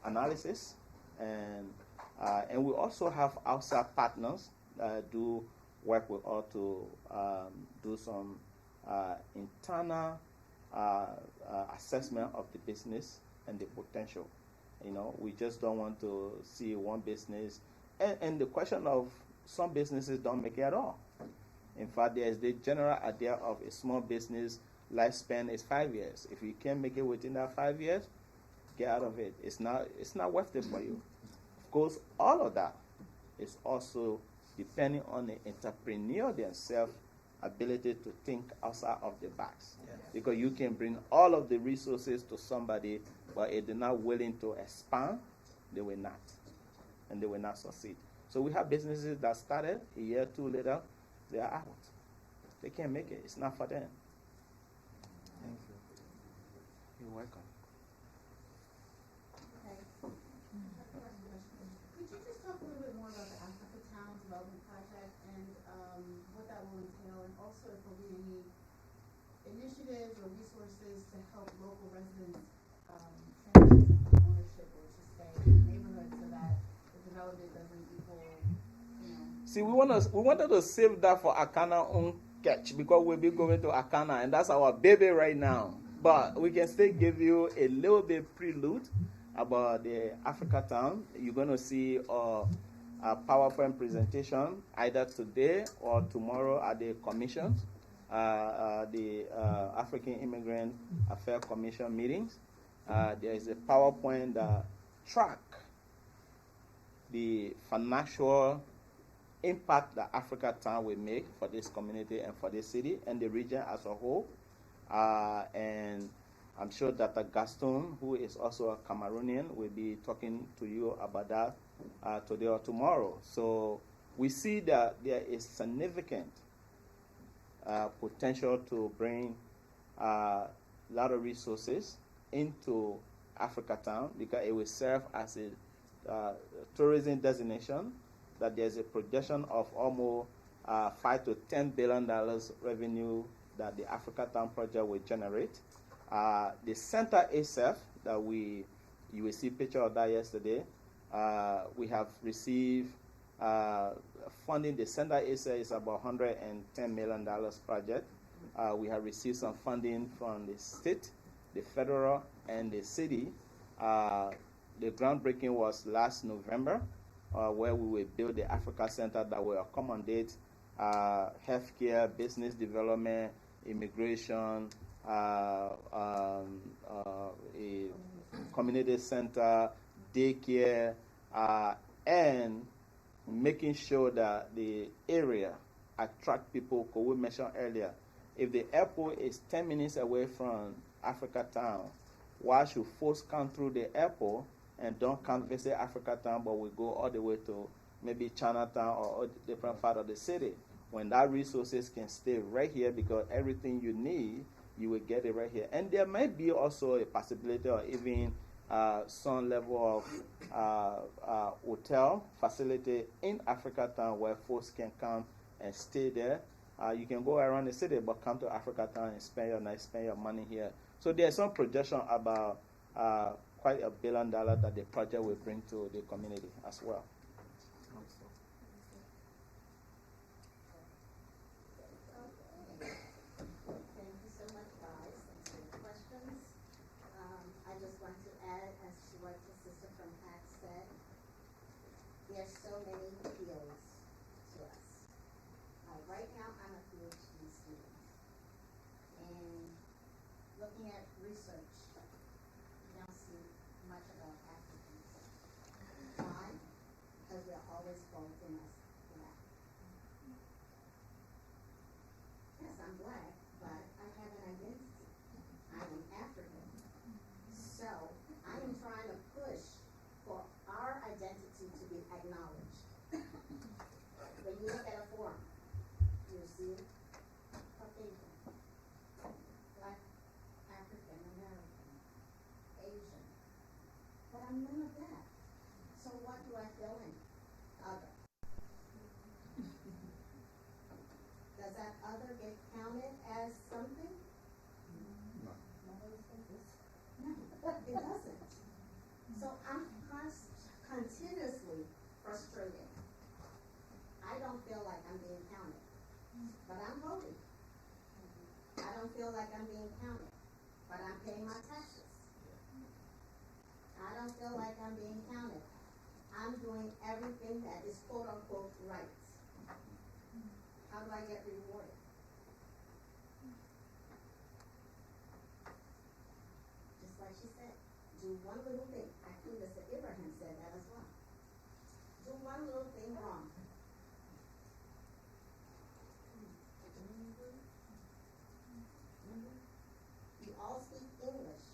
analysis, and we also have outside partners that do work with us to do some internal assessment of the business and the potential. You know, we just don't want to see one business, and the question of some businesses don't make it at all. In fact, there is the general idea of a small business lifespan is 5 years. If you can't make it within that 5 years, get out of it. It's not worth it for you. Of course, all of that is also depending on the entrepreneur themselves' ability to think outside of the box. Yeah. Because you can bring all of the resources to somebody, but if they're not willing to expand, they will not. And they will not succeed. So we have businesses that started, a year or two later, they are out. They can't make it. It's not for them. Thank you. You're welcome. Okay. Could you just talk a little bit more about the Africa Town Development Project and what that will entail, and also if there will be any initiatives or resources to help local residents transition from ownership or to stay in the neighborhood so that the development doesn't equal, you know. See, we wanted to save that for Akana own catch because we'll be going to Akana, and that's our baby right now. But we can still give you a little bit prelude about the Africa Town. You're going to see a PowerPoint presentation either today or tomorrow at the commission, the African Immigrant Affairs Commission meetings. There is a PowerPoint that track the financial impact that Africa Town will make for this community and for this city and the region as a whole. And I'm sure that Gaston, who is also a Cameroonian, will be talking to you about that today or tomorrow. So we see that there is significant potential to bring a lot of resources into Africa Town because it will serve as a tourism destination, that there's a projection of almost $5 to $10 billion revenue that the Africa Town project will generate. The center itself, that you will see a picture of that yesterday, we have received funding. The center itself is about $110 million project. We have received some funding from the state, the federal, and the city. The groundbreaking was last November, where we will build the Africa Center that will accommodate healthcare, business development, immigration, a community center, daycare, and making sure that the area attract people. Because we mentioned earlier, if the airport is 10 minutes away from Africa Town, why should folks come through the airport and don't come visit Africa Town, but we go all the way to maybe Chinatown or different part of the city, when that resources can stay right here, because everything you need, you will get it right here. And there might be also a possibility or even some level of hotel facility in Africa Town where folks can come and stay there. You can go around the city, but come to Africa Town and spend your night, spend your money here. So there's some projection about quite $1 billion that the project will bring to the community as well. Thank you so much, guys. Thanks for your questions. I just want to add, as to what the sister from PAC said, there's so many fields to us. Right now, I'm a PhD student, and looking at research, you don't see much about Africans. Why? Because we're always faulting us black. Yes, I'm black, but I have an identity. I am African. So I am trying to push for our identity to be acknowledged. When you look at a forum, you see Caucasian, Black, African American, Asian. But I'm none of that. So what do I fill in? Other. Does that other get counted as something? No. No, it doesn't. So I'm continuously frustrated. I don't feel like I'm being counted, but I'm voting. I don't feel like I'm being counted, but I'm paying my taxes. I don't feel like I'm being counted. I'm doing everything that is quote unquote right. How do I get rewarded? Just like she said, do one little thing. I think Mr. Abraham said that as well. Do one little thing wrong. You all speak English.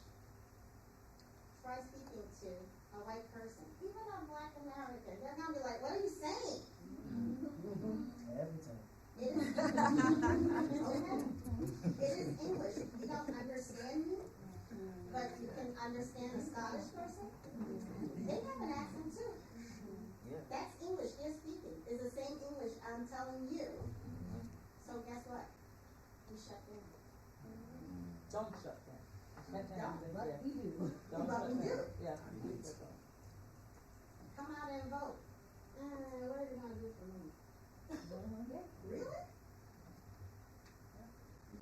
Try speaking to a white person, even a black American. They're gonna be like, "What are you saying?" Every time. It is okay. It is English. You don't understand me, but you can understand a Scottish person. They have an accent too. That's English they're speaking. It's the same English I'm telling you. So guess what? We shut down. Don't shut down. Don't, but we do. Don't But shut we do. down. Yeah. Come out and vote. What are you gonna do for me? Really?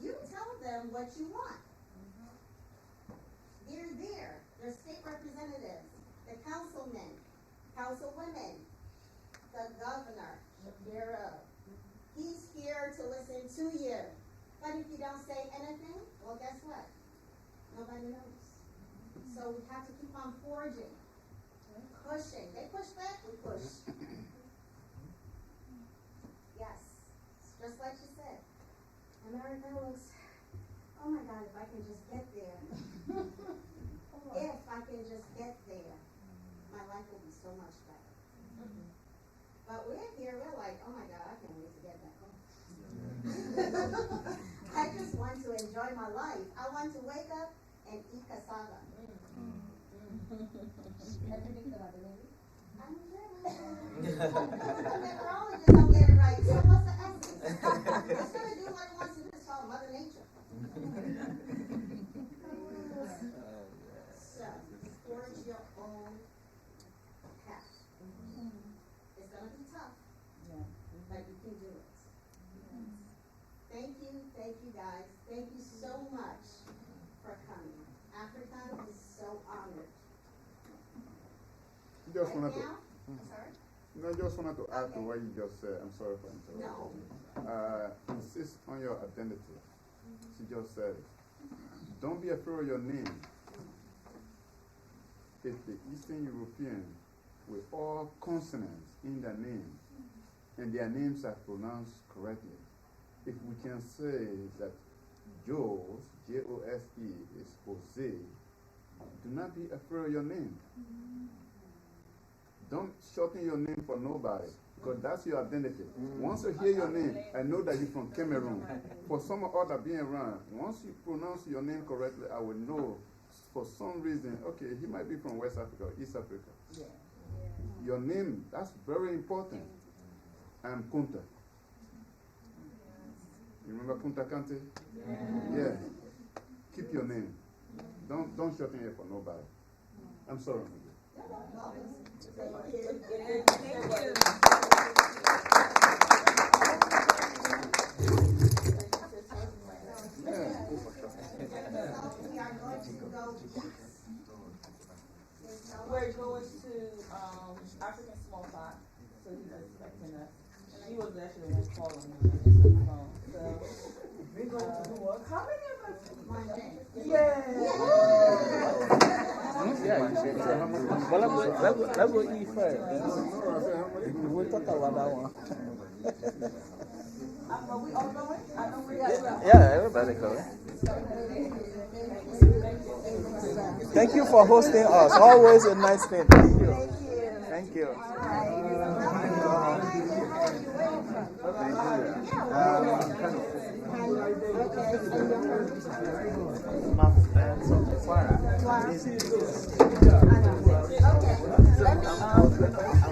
You tell them what you want. They're there. They're state representatives, the councilmen, councilwomen, the governor, Shapiro. He's here to listen to you. But if you don't say anything, well, guess what? Nobody knows. So we have to keep on forging, pushing. They push back, we push. Yes, just like she said, America looks, oh my God, if I can just get there. If I can just get there, my life will be so much better. But we're here, we're like, oh my God, I can't wait to get back home. I just want to enjoy my life. I want to wake up and eat cassava. I'm a meteorologist, don't get it right. So what's the essence? It's going to do what it wants to do. It's called Mother Nature. So, forge your own path. It's going to be tough, but you can do it. Thank you guys. Thank you so much for coming. Africa is so honored. Just Right wanted to, now, I'm sorry? no, just wanted to add to what you just said. I'm sorry for interrupting. No. Insist on your identity. She just said, don't be afraid of your name. If the Eastern European, with all consonants in their name, and their names are pronounced correctly, if we can say that Jose, J-O-S-E, is Jose, do not be afraid of your name. Don't shorten your name for nobody, because that's your identity. Once you hear your name, I know that you're from Cameroon. For some other being around, once you pronounce your name correctly, I will know for some reason, okay, he might be from West Africa or East Africa. Yeah. Your name, that's very important. I'm Kunta. You remember Kunta Kante? Yeah. Keep your name. Don't shorten it for nobody. I'm sorry. We're going to African small pot, so he's expecting us. She was actually the one calling me on the phone. So we're going to do what? How many of us? Well, let's go eat first. We'll talk about that one. Are we all going? I know we got Yeah, everybody going. Thank you for hosting us. Always a nice thing. Thank you. Thank you. Okay.